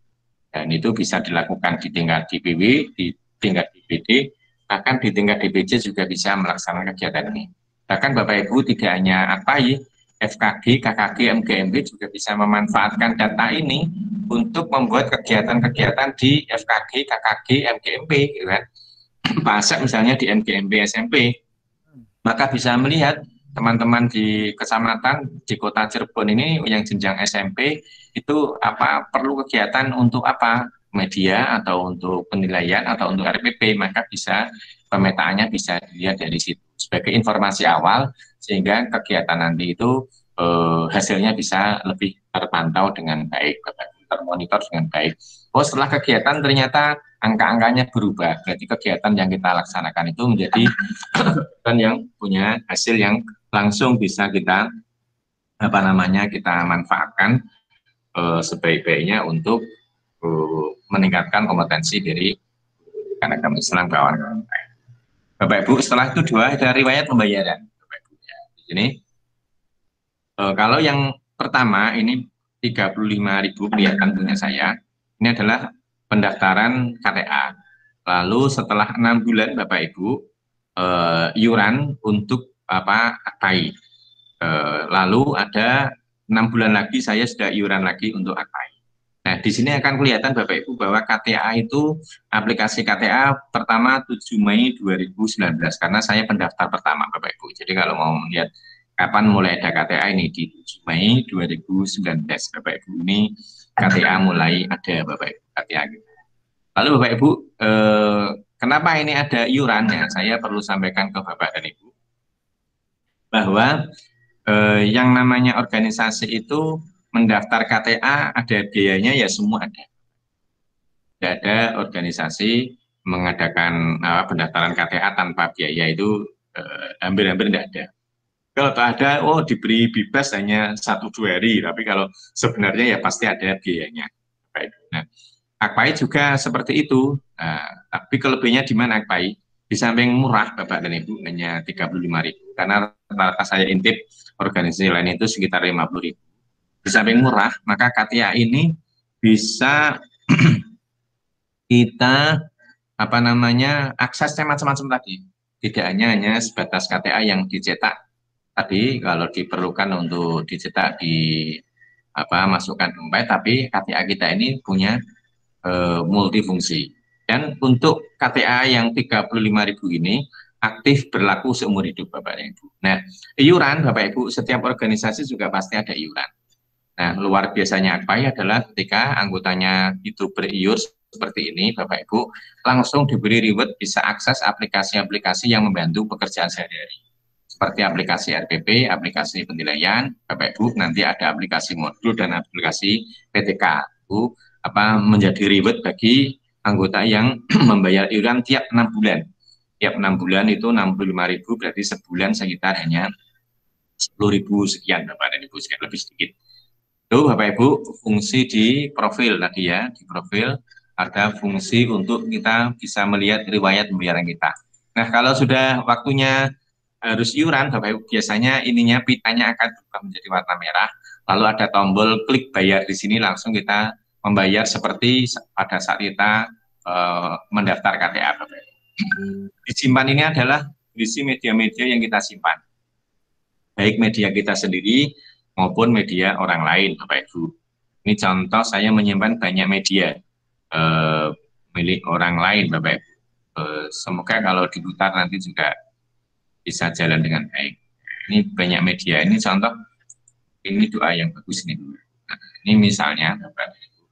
Dan itu bisa dilakukan di tingkat DPW, di tingkat DPD, bahkan di tingkat DPC juga bisa melaksanakan kegiatan ini. Bahkan Bapak Ibu tidak hanya AKPAI, FKG, KKG, MGMB juga bisa memanfaatkan data ini untuk membuat kegiatan-kegiatan di FKG, KKG, MGMB, gitu kan. Pak Asep misalnya di NGMP SMP, maka bisa melihat teman-teman di kecamatan di kota Cirebon ini yang jenjang SMP itu apa perlu kegiatan untuk apa media atau untuk penilaian atau untuk RPP, maka bisa pemetaannya bisa dilihat dari situ sebagai informasi awal sehingga kegiatan nanti itu hasilnya bisa lebih terpantau dengan baik, termonitor dengan baik. Oh, setelah kegiatan ternyata angka-angkanya berubah, berarti kegiatan yang kita laksanakan itu menjadi kegiatan yang punya hasil yang langsung bisa kita kita manfaatkan sebaik-baiknya untuk meningkatkan kompetensi dari anak Islam kawan-kawan. Bapak Ibu, setelah itu dua ada riwayat pembayaran. Bapak Ibu, ya. Di sini kalau yang pertama ini 35.000 kelihatan punya saya. Ini adalah pendaftaran KTA. Lalu setelah 6 bulan Bapak Ibu iuran untuk AKPAI. Lalu ada 6 bulan lagi saya sudah iuran lagi untuk AKPAI. Nah, di sini akan kelihatan Bapak Ibu bahwa KTA itu aplikasi KTA pertama 7 Mei 2019 karena saya pendaftar pertama Bapak Ibu. Jadi kalau mau melihat kapan mulai ada KTA ini di 7 Mei 2019 Bapak Ibu, ini KTA mulai ada Bapak Ibu KTA gitu. Lalu Bapak Ibu kenapa ini ada iurannya? Saya perlu sampaikan ke Bapak dan Ibu bahwa yang namanya organisasi itu mendaftar KTA ada biayanya ya semua ada. Tidak ada organisasi mengadakan pendaftaran KTA tanpa biaya itu hampir-hampir tidak ada. Kalau ada, diberi bebas hanya 1-2 hari, tapi kalau sebenarnya ya pasti ada biayanya. Nah, AKPAI juga seperti itu. Nah, tapi kelebihnya di mana AKPAI? Di samping murah Bapak dan Ibu hanya 35.000 karena rata-rata saya intip organisasi lain itu sekitar 50.000. Di samping murah, maka KTA ini bisa kita aksesnya macam-macam tadi. Tidak hanya sebatas KTA yang dicetak tadi, kalau diperlukan untuk dicetak masukkan dompet, tapi KTA kita ini punya multifungsi. Dan untuk KTA yang 35.000 ini aktif berlaku seumur hidup Bapak dan Ibu. Nah, iuran Bapak Ibu, setiap organisasi juga pasti ada iuran. Nah, luar biasanya AKPAI adalah ketika anggotanya itu beriur seperti ini, Bapak Ibu, langsung diberi reward bisa akses aplikasi-aplikasi yang membantu pekerjaan sehari-hari. Seperti aplikasi RPP, aplikasi penilaian, Bapak Ibu, nanti ada aplikasi modul dan aplikasi PTK. Itu menjadi reward bagi anggota yang membayar iuran tiap 6 bulan. Tiap 6 bulan itu 65.000, berarti sebulan sekitar hanya 10.000 sekian, Bapak dan Ibu, sekian lebih sedikit. Itu Bapak Ibu fungsi di profil tadi ya, di profil ada fungsi untuk kita bisa melihat riwayat pembayaran kita. Nah, kalau sudah waktunya harus iuran Bapak Ibu, biasanya ininya pitanya akan berubah menjadi warna merah, lalu ada tombol klik bayar di sini, langsung kita membayar seperti pada saat kita mendaftar KTA Bapak Ibu. Disimpan ini adalah isi media-media yang kita simpan, baik media kita sendiri maupun media orang lain Bapak Ibu. Ini contoh saya menyimpan banyak media milik orang lain Bapak Ibu. Semoga kalau diputar nanti juga bisa jalan dengan baik. Ini banyak media, ini contoh, ini doa yang bagus nih. Nah, ini misalnya Bapak Ibu,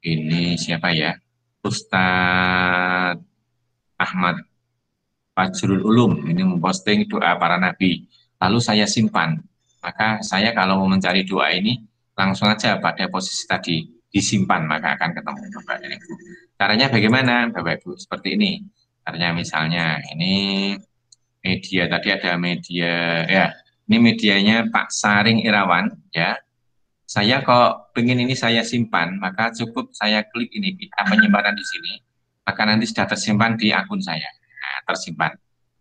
ini siapa ya? Ustadz Ahmad Fajrul Ulum, ini memposting doa para nabi. Lalu saya simpan. Maka saya kalau mau mencari doa ini, langsung aja pada posisi tadi, disimpan, maka akan ketemu Bapak dan Ibu. Caranya bagaimana Bapak Ibu? Seperti ini. Caranya misalnya, ini media, tadi ada media, ya, ini medianya Pak Saring Irawan, ya. Saya kok pengen ini saya simpan, maka cukup saya klik ini, kita penyimpanan di sini, maka nanti sudah tersimpan di akun saya. Nah, tersimpan.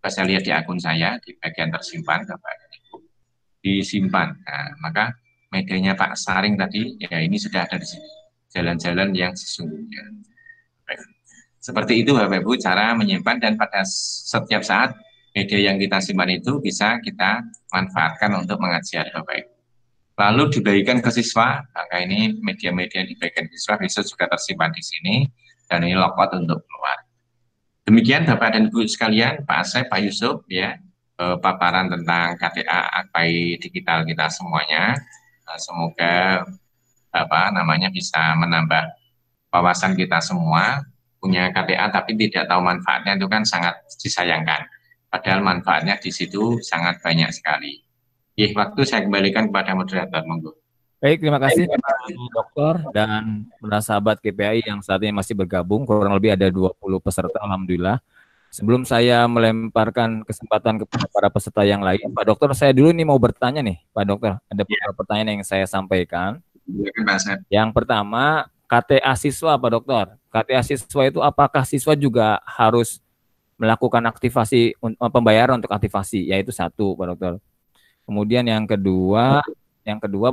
Saya lihat di akun saya, di bagian tersimpan, Bapak Ibu, disimpan. Nah, maka medianya Pak Saring tadi, ya ini sudah ada di sini. Jalan-jalan yang sesungguhnya. Seperti itu Bapak Ibu cara menyimpan, dan pada setiap saat media yang kita simpan itu bisa kita manfaatkan untuk mengajar Bapak Ibu. Lalu dibagikan ke siswa, maka ini media-media yang dibagikan ke siswa bisa juga tersimpan di sini, dan ini logout untuk keluar. Demikian Bapak dan Ibu sekalian, Pak Asep, Pak Yusuf, ya, paparan tentang KTA AKPAI digital kita semuanya. Semoga bisa menambah wawasan kita semua. Punya KTA tapi tidak tahu manfaatnya itu kan sangat disayangkan. Padahal manfaatnya di situ sangat banyak sekali. Waktu saya kembalikan kepada moderator, monggo. Baik, terima kasih Pak Dokter dan sahabat KPAI yang saat ini masih bergabung, kurang lebih ada 20 peserta, alhamdulillah. Sebelum saya melemparkan kesempatan kepada para peserta yang lain, Pak Dokter, saya dulu nih mau bertanya nih, Pak Dokter, ada beberapa pertanyaan yang saya sampaikan. Yang pertama, KTA siswa, Pak Dokter. KTA siswa itu apakah siswa juga harus melakukan aktivasi pembayaran untuk aktivasi? Yaitu satu, Pak Dokter. Kemudian yang kedua,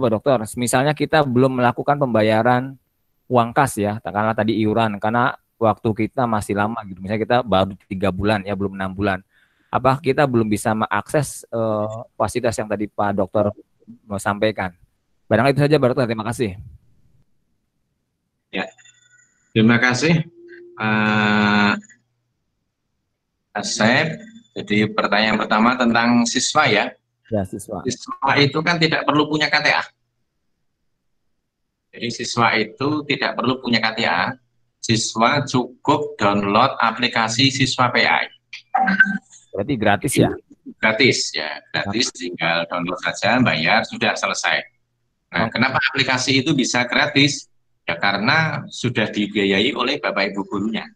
Pak Dokter, misalnya kita belum melakukan pembayaran uang kas ya, katakanlah tadi iuran, karena waktu kita masih lama gitu, misalnya kita baru 3 bulan ya, belum 6 bulan. Apakah kita belum bisa mengakses fasilitas yang tadi Pak Dokter mau sampaikan? Barangkali itu saja, Pak Dokter. Terima kasih. Ya, terima kasih, Asep. Jadi pertanyaan pertama tentang siswa ya. Ya, siswa. Siswa itu kan tidak perlu punya KTA. Jadi siswa itu tidak perlu punya KTA. Siswa cukup download aplikasi Siswa PAI. Berarti gratis ya? Gratis ya, gratis. Tinggal download saja, bayar, sudah selesai. Nah, kenapa aplikasi itu bisa gratis? Ya karena sudah dibiayai oleh Bapak Ibu gurunya.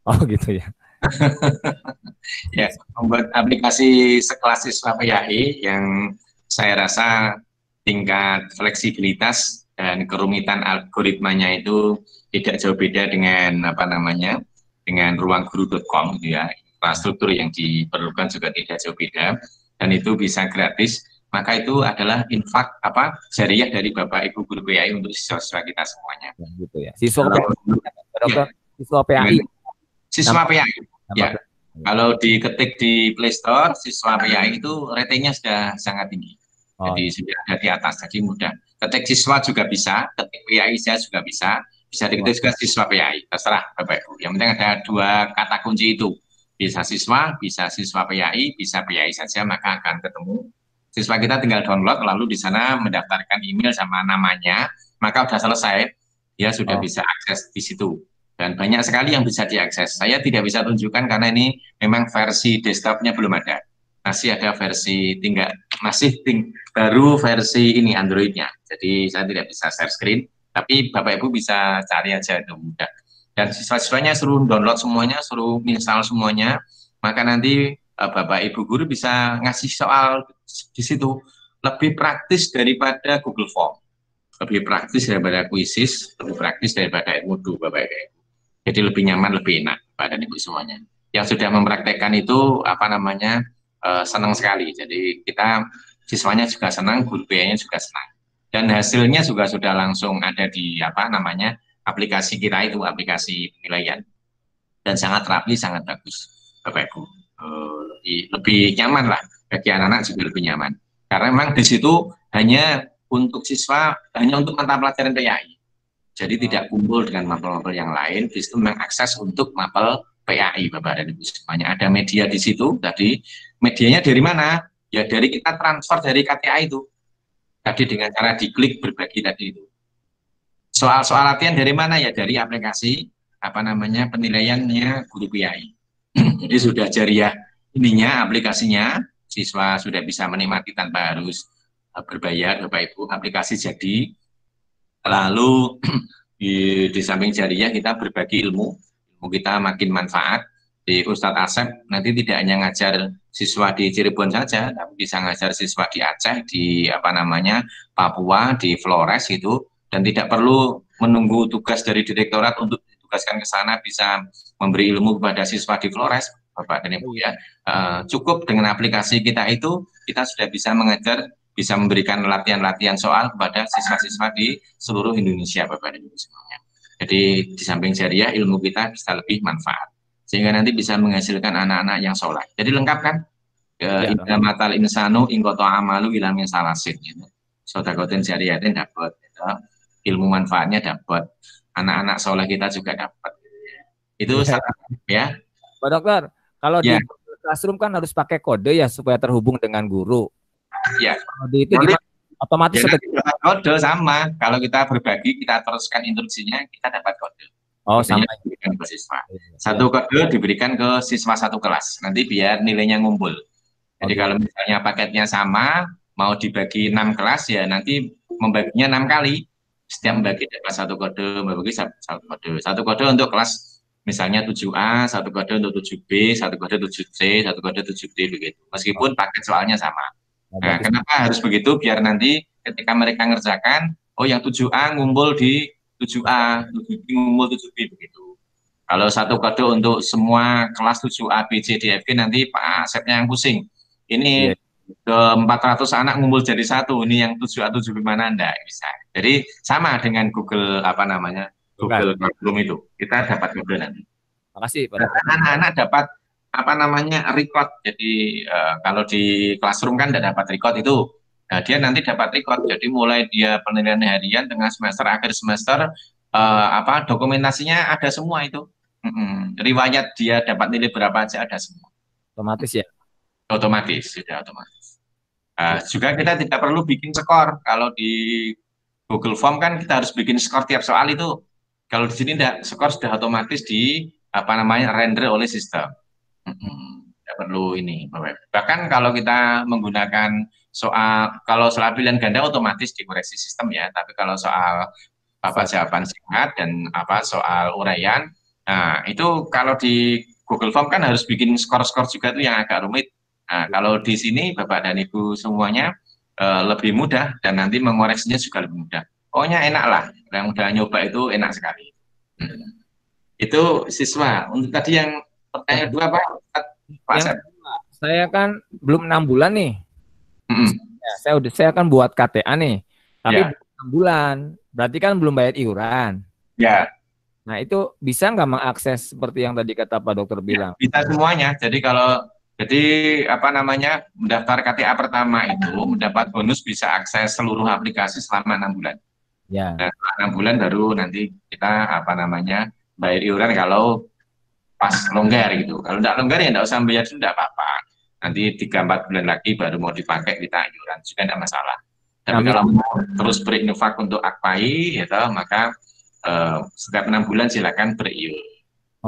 Oh gitu ya. Ya, membuat aplikasi sekelas Siswa PAI yang saya rasa tingkat fleksibilitas dan kerumitan algoritmanya itu tidak jauh beda dengan dengan ruangguru.com gitu ya. Infrastruktur yang diperlukan juga tidak jauh beda dan itu bisa gratis. Maka itu adalah infak jariah dari Bapak Ibu guru PAI untuk siswa-siswa kita semuanya. Ya, gitu ya. Siswa PAI. Siswa PAI. Ya, kalau diketik di Play Store, Siswa PAI itu ratingnya sudah sangat tinggi. Jadi sudah ada di atas, jadi mudah. Ketik siswa juga bisa, ketik PAI saya juga bisa diketik juga Siswa PAI. Terserah Bapak Ibu. Yang penting ada 2 kata kunci itu. Bisa siswa, bisa Siswa PAI, bisa PAI saja, maka akan ketemu. Siswa kita tinggal download, lalu di sana mendaftarkan email sama namanya, maka sudah selesai. Dia sudah bisa akses di situ. Dan banyak sekali yang bisa diakses. Saya tidak bisa tunjukkan karena ini memang versi desktopnya belum ada. Masih ada versi baru versi ini Androidnya. Jadi saya tidak bisa share screen. Tapi Bapak Ibu bisa cari aja, itu mudah. Dan siswa-siswanya suruh download semuanya, suruh install semuanya. Maka nanti Bapak Ibu guru bisa ngasih soal di situ. Lebih praktis daripada Google Form. Lebih praktis daripada Quizzes, lebih praktis daripada Edmodo, Bapak Ibu. Jadi lebih nyaman, lebih enak pada ibu semuanya. Yang sudah mempraktekkan itu senang sekali. Jadi kita siswanya juga senang, guru PAI-nya juga senang. Dan hasilnya juga sudah langsung ada di aplikasi kita itu, aplikasi penilaian. Dan sangat rapi, sangat bagus, Bapak Ibu. Lebih nyaman lah bagi anak-anak, juga lebih nyaman. Karena memang di situ hanya untuk siswa, hanya untuk mata pelajaran PAI. Jadi tidak kumpul dengan mapel-mapel yang lain, di situ mengakses untuk mapel PAI, Bapak dan Ibu semuanya. Ada media di situ, tadi medianya dari mana? Ya dari kita transfer dari KTA itu. Tadi dengan cara diklik berbagi tadi itu. Soal-soal latihan dari mana? Ya dari aplikasi, penilaiannya guru PAI. Jadi sudah jariah ininya, aplikasinya, siswa sudah bisa menikmati tanpa harus berbayar, Bapak Ibu, aplikasi jadi. Lalu di samping jariah kita berbagi ilmu kita makin manfaat. Di Ustadz Asep nanti tidak hanya ngajar siswa di Cirebon saja, tapi bisa ngajar siswa di Aceh, di Papua, di Flores itu, dan tidak perlu menunggu tugas dari direktorat untuk ditugaskan ke sana, bisa memberi ilmu kepada siswa di Flores, Bapak dan Ibu ya. Cukup dengan aplikasi kita itu, kita sudah bisa mengajar, bisa memberikan latihan-latihan soal kepada siswa-siswa di seluruh Indonesia, Bapak dan Ibu semuanya. Jadi di samping jariah, ilmu kita bisa lebih manfaat. Sehingga nanti bisa menghasilkan anak-anak yang soleh. Jadi lengkap kan? Inna matal insanu ingkoto amalu ilamin salasin. Gitu. Sodakotin jariatin dapat. Gitu. Ilmu manfaatnya dapat. Anak-anak soleh kita juga dapat. Itu satu ya. Pak Dokter, kalau di Ya. classroom kan harus pakai kode ya supaya terhubung dengan guru. Ya. Kode itu Nanti- gimana? Otomatis Ya, atau nanti dapat kode sama. Kalau kita berbagi, kita teruskan instruksinya, kita dapat kode. oh Kodenya sama. diberikan ke siswa. Ya. Satu kode diberikan ke siswa satu kelas. Nanti biar nilainya ngumpul. Jadi Oke. kalau misalnya paketnya sama, mau dibagi 6 kelas, ya nanti membaginya 6 kali. Setiap membagi dapat satu kode, membagi satu kode. Satu kode untuk kelas misalnya 7A, satu kode untuk 7B, satu kode 7C, satu kode 7D begitu. Meskipun paket soalnya sama. Nah, Nah, berarti kenapa harus begitu? Biar nanti ketika mereka ngerjakan, oh yang 7A ngumpul di 7A, 7B ngumpul 7B begitu. Kalau satu kode untuk semua kelas 7A, B, C, D, F, G, nanti Pak Asepnya yang pusing. Ini Iya. ke 400 anak ngumpul jadi satu, ini yang 7A, 7B mana enggak bisa. Jadi sama dengan Google Google Classroom itu. Kita dapat kode nanti. makasih Pak Dokter. Anak-anak dapat record. Jadi kalau di classroom kan tidak dapat record itu. Nah, dia nanti dapat record. Jadi mulai dia penilaian harian tengah semester, akhir semester, dokumentasinya ada semua itu. Riwayat dia dapat nilai berapa aja ada semua. Otomatis ya. Otomatis, sudah otomatis. Juga kita tidak perlu bikin skor. Kalau di Google Form kan kita harus bikin skor tiap soal itu. Kalau di sini tidak, skor sudah otomatis di render oleh sistem. Tidak perlu ini. Bahkan kalau kita menggunakan kalau soal pilihan ganda otomatis dikoreksi sistem ya. Tapi kalau soal jawaban singkat dan soal uraian, nah itu kalau di Google Form kan harus bikin skor-skor juga itu yang agak rumit. Nah, kalau di sini Bapak dan Ibu semuanya lebih mudah dan nanti mengoreksinya juga lebih mudah. Pokoknya enak lah. Yang udah nyoba itu enak sekali. Itu siswa. Untuk tadi yang pertanyaan kedua Pak Yang saya kan belum 6 bulan nih. Ya, saya kan buat KTA nih. Tapi Ya. 6 bulan. Berarti kan belum bayar iuran. Ya. Nah, itu bisa nggak mengakses seperti yang tadi kata Pak Dokter bilang? Bisa semuanya. Jadi mendaftar KTA pertama itu mendapat bonus bisa akses seluruh aplikasi selama 6 bulan. Ya. Dan setelah 6 bulan baru nanti kita bayar iuran kalau pas longgar gitu. Kalau tidak longgar ya tidak usah bayar dulu, tidak apa-apa. Nanti 3-4 bulan lagi baru mau dipakai kita iuran juga tidak masalah. Tapi kalau mau terus berinfak untuk akpai, maka setiap 6 bulan silakan beriur.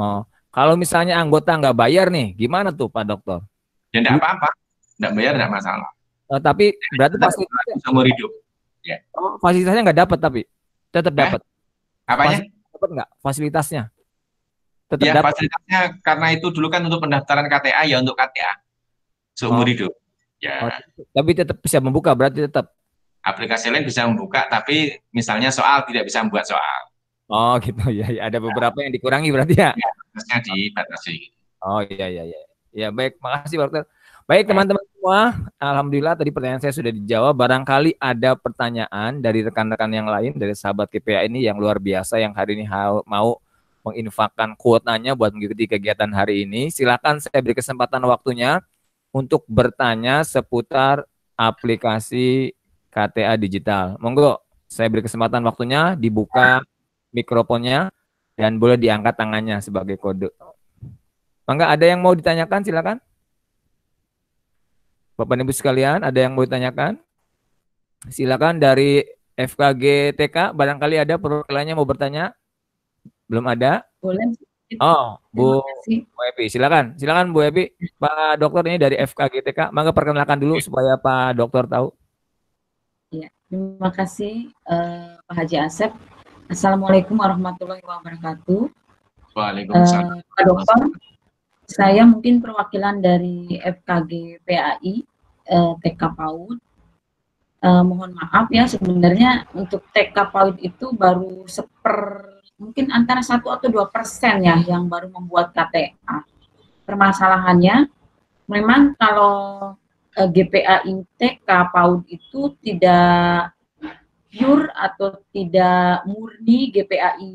Oh, kalau misalnya anggota nggak bayar nih, gimana tuh Pak Dokter? Ya tidak apa-apa, tidak bayar tidak masalah. Tapi berarti fasilitasnya seumur hidup. Ya. Fasilitasnya nggak dapat tapi tetap dapat. Apanya? Dapat nggak fasilitasnya? Tetap ya, dapat. Fasilitasnya karena itu dulu kan untuk pendaftaran KTA ya untuk KTA seumur hidup. Ya. Tapi tetap bisa membuka, berarti tetap. Aplikasi lain bisa membuka, tapi misalnya soal tidak bisa membuat soal. Oh gitu ya, ada beberapa yang dikurangi berarti ya. Harusnya dibatasi. Oh iya. Ya baik, makasih Pak Dokter. Baik teman-teman semua, alhamdulillah tadi pertanyaan saya sudah dijawab. Barangkali ada pertanyaan dari rekan-rekan yang lain dari sahabat KPA ini yang luar biasa yang hari ini mau menginfakkan kuotanya buat mengikuti kegiatan hari ini. Silakan saya beri kesempatan waktunya untuk bertanya seputar aplikasi KTA digital. Monggo, saya beri kesempatan waktunya, dibuka mikrofonnya dan boleh diangkat tangannya sebagai kode. Mangga, ada yang mau ditanyakan? Silakan. Bapak Ibu sekalian, ada yang mau ditanyakan? Silakan dari FKG TK, barangkali ada perwakilannya mau bertanya? Belum ada? Boleh. Oh, Bu Epi, silakan Bu Epi. Pak Dokter ini dari FKG TK, mangga perkenalkan dulu supaya Pak Dokter tahu. Ya, terima kasih Pak Haji Asep. Assalamualaikum warahmatullahi wabarakatuh. Waalaikumsalam. Pak Dokter, saya mungkin perwakilan dari FKG PAI TK PAUD. Mohon maaf ya, sebenarnya untuk TK PAUD itu baru mungkin antara 1 atau 2% ya yang baru membuat KTA. Permasalahannya, memang kalau GPAI TK PAUD itu tidak pure atau tidak murni GPAI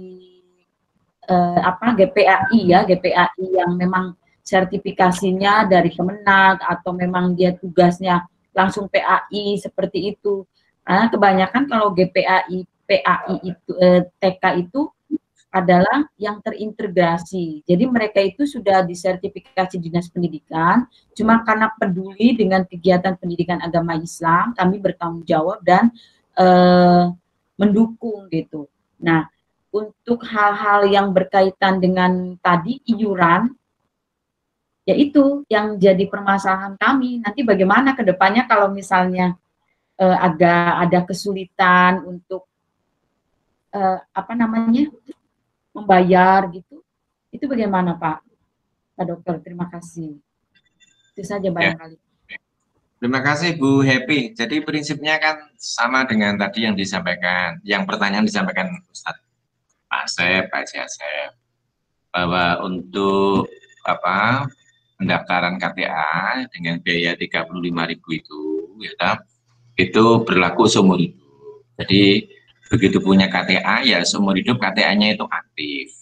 yang memang sertifikasinya dari Kemenag atau memang dia tugasnya langsung PAI seperti itu. Kebanyakan kalau GPAI PAI itu TK itu adalah yang terintegrasi. Jadi mereka itu sudah disertifikasi Dinas Pendidikan, cuma karena peduli dengan kegiatan pendidikan agama Islam, kami bertanggung jawab dan mendukung gitu. Nah, untuk hal-hal yang berkaitan dengan tadi iuran, yaitu yang jadi permasalahan kami. Nanti bagaimana ke depannya kalau misalnya agak ada kesulitan untuk membayar gitu, itu bagaimana Pak Dokter? Terima kasih. Itu saja barangkali. Terima kasih Bu Happy. Jadi prinsipnya kan sama dengan tadi yang disampaikan, yang pertanyaan disampaikan Ustadz Pak Asep, Pak Asep, bahwa untuk pendaftaran KTA dengan biaya 35.000 itu, ya, itu berlaku seumur hidup. Jadi begitu punya KTA ya seumur hidup KTA-nya itu aktif,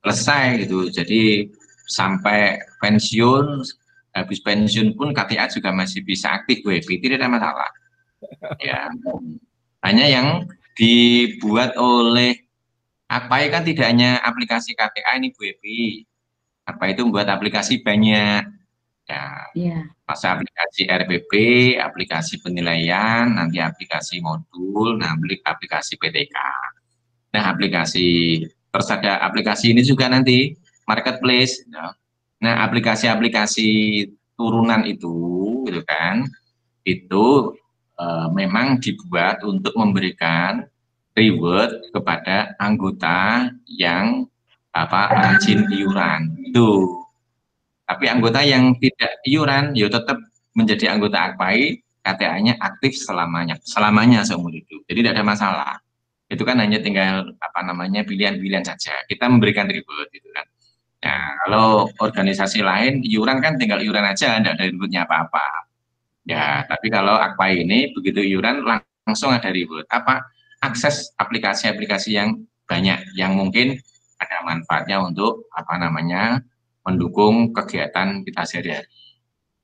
selesai gitu. Jadi sampai pensiun, habis pensiun pun KTA juga masih bisa aktif, tidak ada masalah. Ya, hanya yang dibuat oleh AKPAI kan tidak hanya aplikasi KTA ini Bu Evi. AKPAI itu membuat aplikasi banyak. Ya, masa aplikasi RPP, aplikasi penilaian, nanti aplikasi modul, nanti aplikasi PTK. Nah, terus ada aplikasi ini juga nanti marketplace. Ya. Nah, aplikasi-aplikasi turunan itu, gitu kan, itu memang dibuat untuk memberikan reward kepada anggota yang rajin iuran itu. Tapi anggota yang tidak iuran, ya tetap menjadi anggota AKPAI, KTA-nya aktif selamanya seumur hidup. Jadi tidak ada masalah. Itu kan hanya tinggal pilihan-pilihan saja. Kita memberikan reward gitu kan. Nah, kalau organisasi lain iuran kan tinggal iuran aja, tidak ada rewardnya apa-apa. Ya, tapi kalau AKPAI ini begitu iuran langsung ada reward. Akses aplikasi-aplikasi yang banyak yang mungkin ada manfaatnya untuk mendukung kegiatan kita sehari-hari.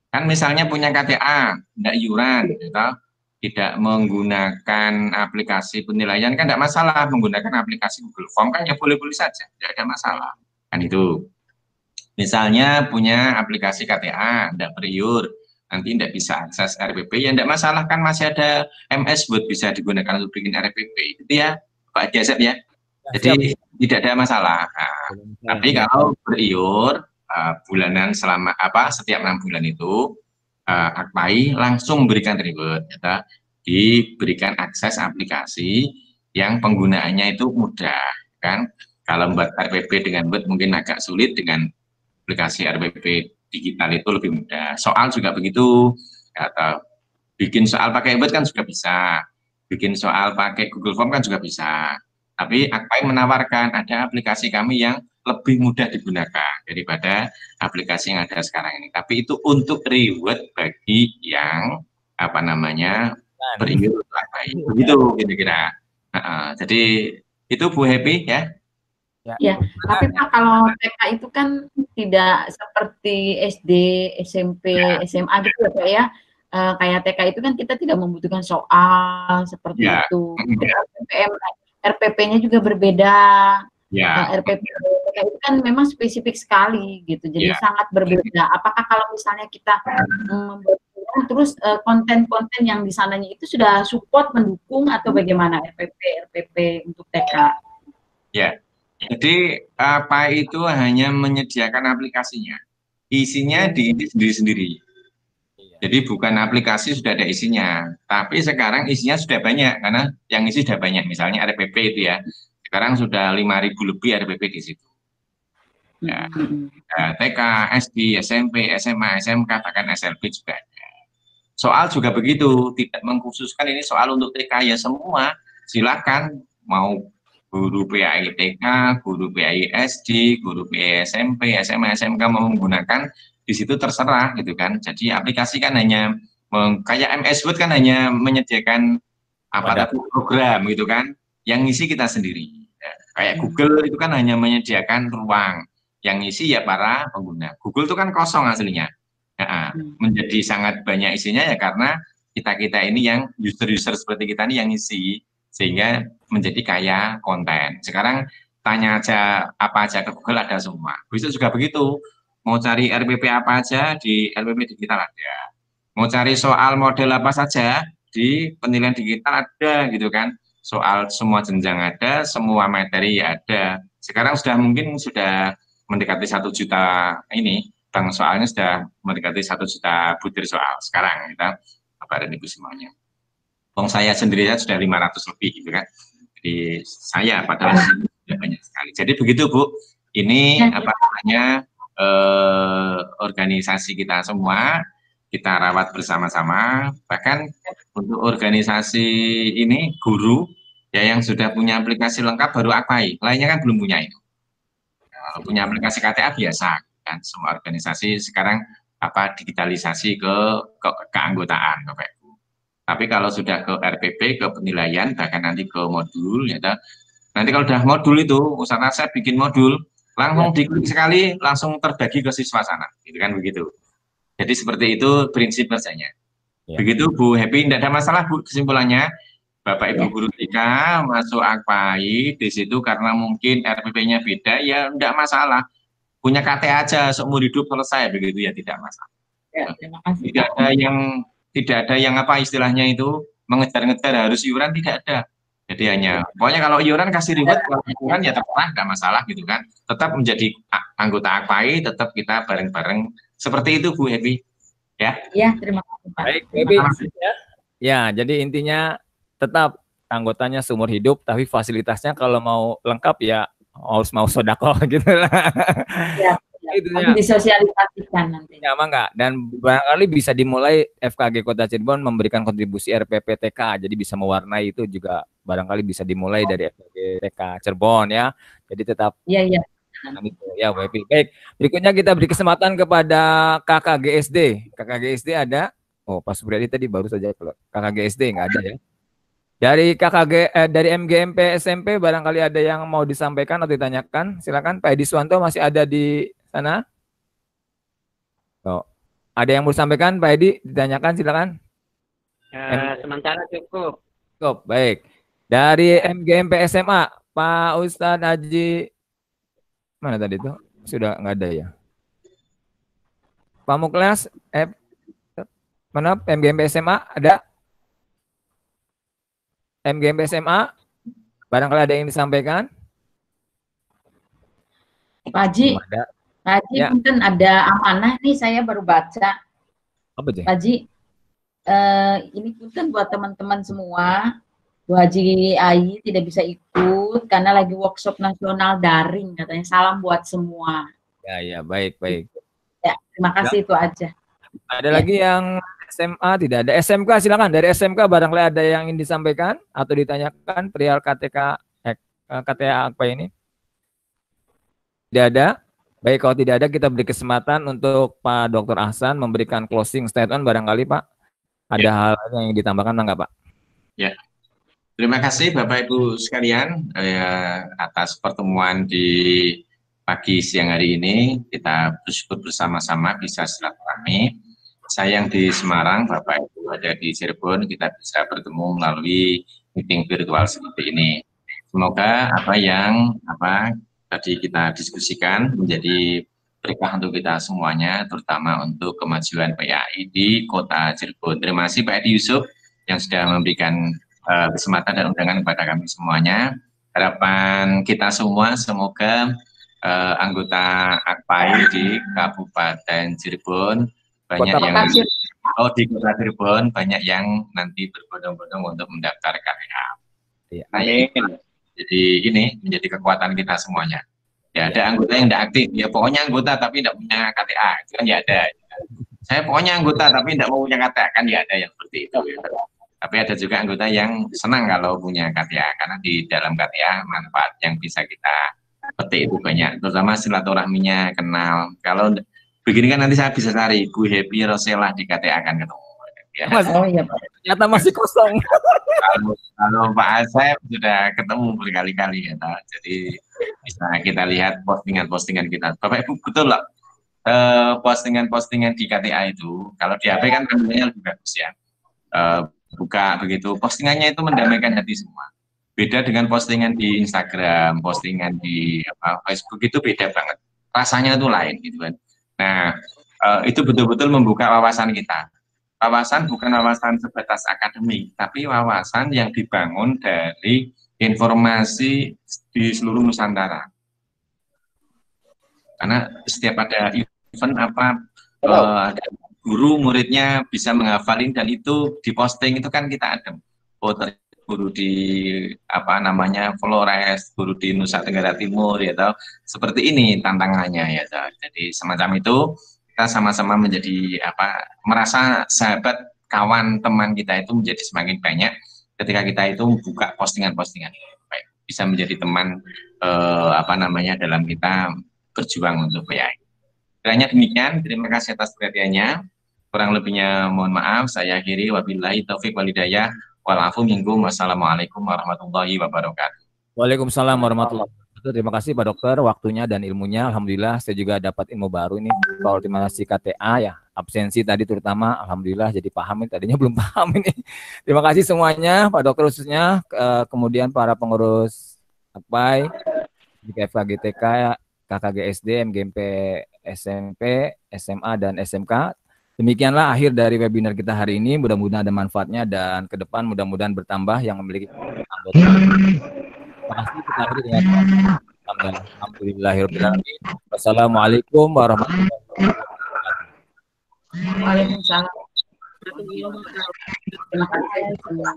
Kan misalnya punya KTA, tidak iuran, gitu, tidak menggunakan aplikasi penilaian, kan tidak masalah. Menggunakan aplikasi Google Form kan ya boleh-boleh saja, tidak ada masalah. Kan itu. Misalnya punya aplikasi KTA, tidak beriur, nanti tidak bisa akses RPP, ya tidak masalah, kan masih ada MS buat bisa digunakan untuk bikin RPP. Itu ya, Pak Jasep ya. Jadi tidak ada masalah. Nah, tapi kalau beriur bulanan selama setiap 6 bulan itu AKPAI langsung memberikan reward, ya, diberikan akses aplikasi yang penggunaannya itu mudah, kan? Kalau membuat RPP dengan Word mungkin agak sulit, dengan aplikasi RPP digital itu lebih mudah. Soal juga begitu, atau bikin soal pakai Word kan juga bisa, bikin soal pakai Google Form kan juga bisa. Tapi AKPAI menawarkan ada aplikasi kami yang lebih mudah digunakan daripada aplikasi yang ada sekarang ini. Tapi itu untuk reward bagi yang beriur AKPAI. Begitu kira-kira. Jadi itu Bu Happy ya. Ya, tapi Pak kalau TK itu kan tidak seperti SD, SMP, SMA gitu ya Pak ya. Kayak TK itu kan kita tidak membutuhkan soal seperti itu. RPP-nya juga berbeda. RPP itu kan memang spesifik sekali gitu, jadi sangat berbeda. Apakah kalau misalnya kita membuat terus konten-konten yang di sananya itu sudah support mendukung atau bagaimana RPP untuk TK? Ya, jadi AKPAI itu hanya menyediakan aplikasinya, isinya di sendiri-sendiri. Jadi bukan aplikasi sudah ada isinya, tapi sekarang isinya sudah banyak, karena yang isi sudah banyak. Misalnya RPP itu ya, sekarang sudah 5.000 lebih RPP di situ. Ya, TK, SD, SMP, SMA, SMK, bahkan SLB juga ada. Soal juga begitu, tidak mengkhususkan ini soal untuk TK ya semua, silakan mau guru PAI TK, guru PAI SD, guru PAI SMP, SMA, SMK mau menggunakan di situ terserah gitu kan. Jadi aplikasi kan hanya kayak MS Word kan hanya menyediakan program gitu kan, yang ngisi kita sendiri. Ya, kayak Google itu kan hanya menyediakan ruang, yang ngisi ya para pengguna. Google itu kan kosong aslinya. Ya, menjadi sangat banyak isinya ya karena kita ini yang user-user seperti kita ini yang ngisi. sehingga menjadi kaya konten. Sekarang tanya aja apa aja ke Google ada semua. Besok juga begitu. Mau cari RPP apa aja di RPP digital ada. Mau cari soal model apa saja di penilaian digital ada gitu kan. Soal semua jenjang ada, semua materi ada. Sekarang mungkin sudah mendekati 1 juta ini, bang soalnya sudah mendekati 1 juta butir soal sekarang kita kabarin ibu semuanya. Saya sendiri sudah 500 lebih gitu kan. Jadi saya padahal sudah banyak sekali. Jadi begitu Bu, ini apa namanya organisasi kita semua kita rawat bersama-sama. Bahkan untuk organisasi ini guru ya yang sudah punya aplikasi lengkap baru AKPAI, lainnya kan belum punya itu. Kalau punya aplikasi KTA biasa kan, semua organisasi sekarang digitalisasi ke keanggotaan Bapak Ibu. Tapi kalau sudah ke RPP, ke penilaian, bahkan nanti ke modul, ya, nanti kalau sudah modul itu, usaha saya bikin modul, langsung diklik sekali, langsung terbagi ke siswa sana, gitu kan begitu. Jadi seperti itu prinsip kerjanya. Begitu Bu Happy, tidak ada masalah Bu kesimpulannya. Bapak Ibu guru TK masuk AKPAI di situ karena mungkin RPP-nya beda, ya tidak masalah. Punya KTA aja seumur hidup selesai begitu ya tidak masalah. Ya, terima kasih. Tidak ada yang apa istilahnya itu mengejar-ngejar harus iuran, tidak ada. Jadi hanya pokoknya kalau iuran kasih ribet, kalau iuran ya terserah, tidak masalah gitu kan. Tetap menjadi anggota AKPAI, tetap kita bareng-bareng seperti itu Bu Happy. Ya. Iya, terima kasih Pak. Baik, Happy. Ya, jadi intinya tetap anggotanya seumur hidup, tapi fasilitasnya kalau mau lengkap ya harus mau sodako gitu lah. Ya, tapi disosialisasikan nanti. Ya, enggak. Dan barangkali bisa dimulai FKG Kota Cirebon memberikan kontribusi RPP TK, jadi bisa mewarnai itu juga barangkali bisa dimulai dari FKG TK Cirebon ya. Jadi tetap. Iya. Ya, baik. Berikutnya kita beri kesempatan kepada KKGSD. KKGSD ada. Oh, Pak Supriyadi tadi baru saja keluar. KKGSD enggak ada ya. Dari dari MGMP SMP barangkali ada yang mau disampaikan atau ditanyakan, silakan. Pak Edi Suwanto masih ada di sana. Oh, ada yang mau disampaikan Pak Edi, ditanyakan silakan. Sementara cukup. Cukup, baik. Dari MGMP SMA, Pak Ustadz Haji mana tadi itu? Sudah nggak ada ya. Pak Muklas, mana MGMP SMA ada? MGMP SMA, barangkali ada yang disampaikan? Pak Haji, mungkin ada amanah nih, saya baru baca. Apa sih? Pak Haji, ini kan buat teman-teman semua, Bu Haji Ai tidak bisa ikut karena lagi workshop nasional daring, katanya. Salam buat semua. Ya, baik. Ya, terima kasih itu aja. Ada lagi yang SMA tidak ada. SMK silakan, dari SMK barangkali ada yang ingin disampaikan atau ditanyakan perihal KTA AKPAI ini. Tidak ada. Baik, kalau tidak ada kita beri kesempatan untuk Pak Dr. Ahsan memberikan closing statement barangkali Pak. Ada hal yang ditambahkan enggak Pak? Ya. Terima kasih Bapak Ibu sekalian atas pertemuan di pagi siang hari ini. Kita bersyukur bersama-sama bisa silaturahmi. Saya yang di Semarang, Bapak Ibu ada di Cirebon, kita bisa bertemu melalui meeting virtual seperti ini. Semoga apa yang tadi kita diskusikan menjadi berkah untuk kita semuanya, terutama untuk kemajuan PAI di Kota Cirebon. Terima kasih Pak Edi Yusuf yang sudah memberikan kesempatan dan undangan kepada kami semuanya. Harapan kita semua semoga anggota AKPAI di Kabupaten Cirebon banyak di Kota Cirebon banyak yang nanti berbondong-bondong untuk mendaftar KTA. Jadi ini menjadi kekuatan kita semuanya. Ya ada anggota yang tidak aktif, ya pokoknya anggota tapi tidak punya KTA, itu kan ya ada. Saya pokoknya anggota tapi tidak mau punya KTA, kan ya ada yang seperti itu. Ya. Tapi ada juga anggota yang senang kalau punya KTA karena di dalam KTA manfaat yang bisa kita petik itu banyak, terutama silaturahminya kenal. Kalau begini kan nanti saya bisa cari Bu Happy Rosella di KTA akan ketemu. Ya. Iya Pak. Ternyata masih kosong. Kalau Pak Asep sudah ketemu berkali-kali ya, jadi bisa kita lihat postingan-postingan kita. Bapak Ibu betul loh, postingan-postingan di KTA itu, kalau di HP kan kameranya lebih bagus ya. Buka begitu, postingannya itu mendamaikan hati semua. Beda dengan postingan di Instagram, postingan di Facebook itu beda banget. Rasanya itu lain gitu kan. Nah, itu betul-betul membuka wawasan kita. Wawasan bukan wawasan sebatas akademik, tapi wawasan yang dibangun dari informasi di seluruh Nusantara. Karena setiap ada event ada guru muridnya bisa menghafalin dan itu diposting itu kan kita adem. Oh, guru di Flores, guru di Nusa Tenggara Timur ya toh. Seperti ini tantangannya ya toh. Jadi semacam itu kita sama-sama menjadi merasa sahabat, kawan, teman kita itu menjadi semakin banyak ketika kita itu buka postingan-postingan baik bisa menjadi teman dalam kita berjuang untuk PAI. Kiranya demikian, terima kasih atas perhatiannya. Kurang lebihnya mohon maaf, saya akhiri. Wabillahi taufik wal hidayah. Walafu minkum. Wassalamualaikum warahmatullahi wabarakatuh. Waalaikumsalam warahmatullahi wabarakatuh. Terima kasih Pak Dokter waktunya dan ilmunya. Alhamdulillah saya juga dapat ilmu baru ini soal optimasi KTA ya. Absensi tadi terutama alhamdulillah jadi paham, tadinya belum paham ini. Terima kasih semuanya Pak Dokter khususnya, kemudian para pengurus APAI, FKGTK, KKGSD, MGMP, SMP, SMA, dan SMK. Demikianlah akhir dari webinar kita hari ini. Mudah-mudahan ada manfaatnya dan ke depan mudah-mudahan bertambah yang memiliki anggota. Terima kasih. Kita akhiri dengan alhamdulillahirobbilalamin. Wassalamualaikum warahmatullahi wabarakatuh. Waalaikumsalam. Terima kasih semua.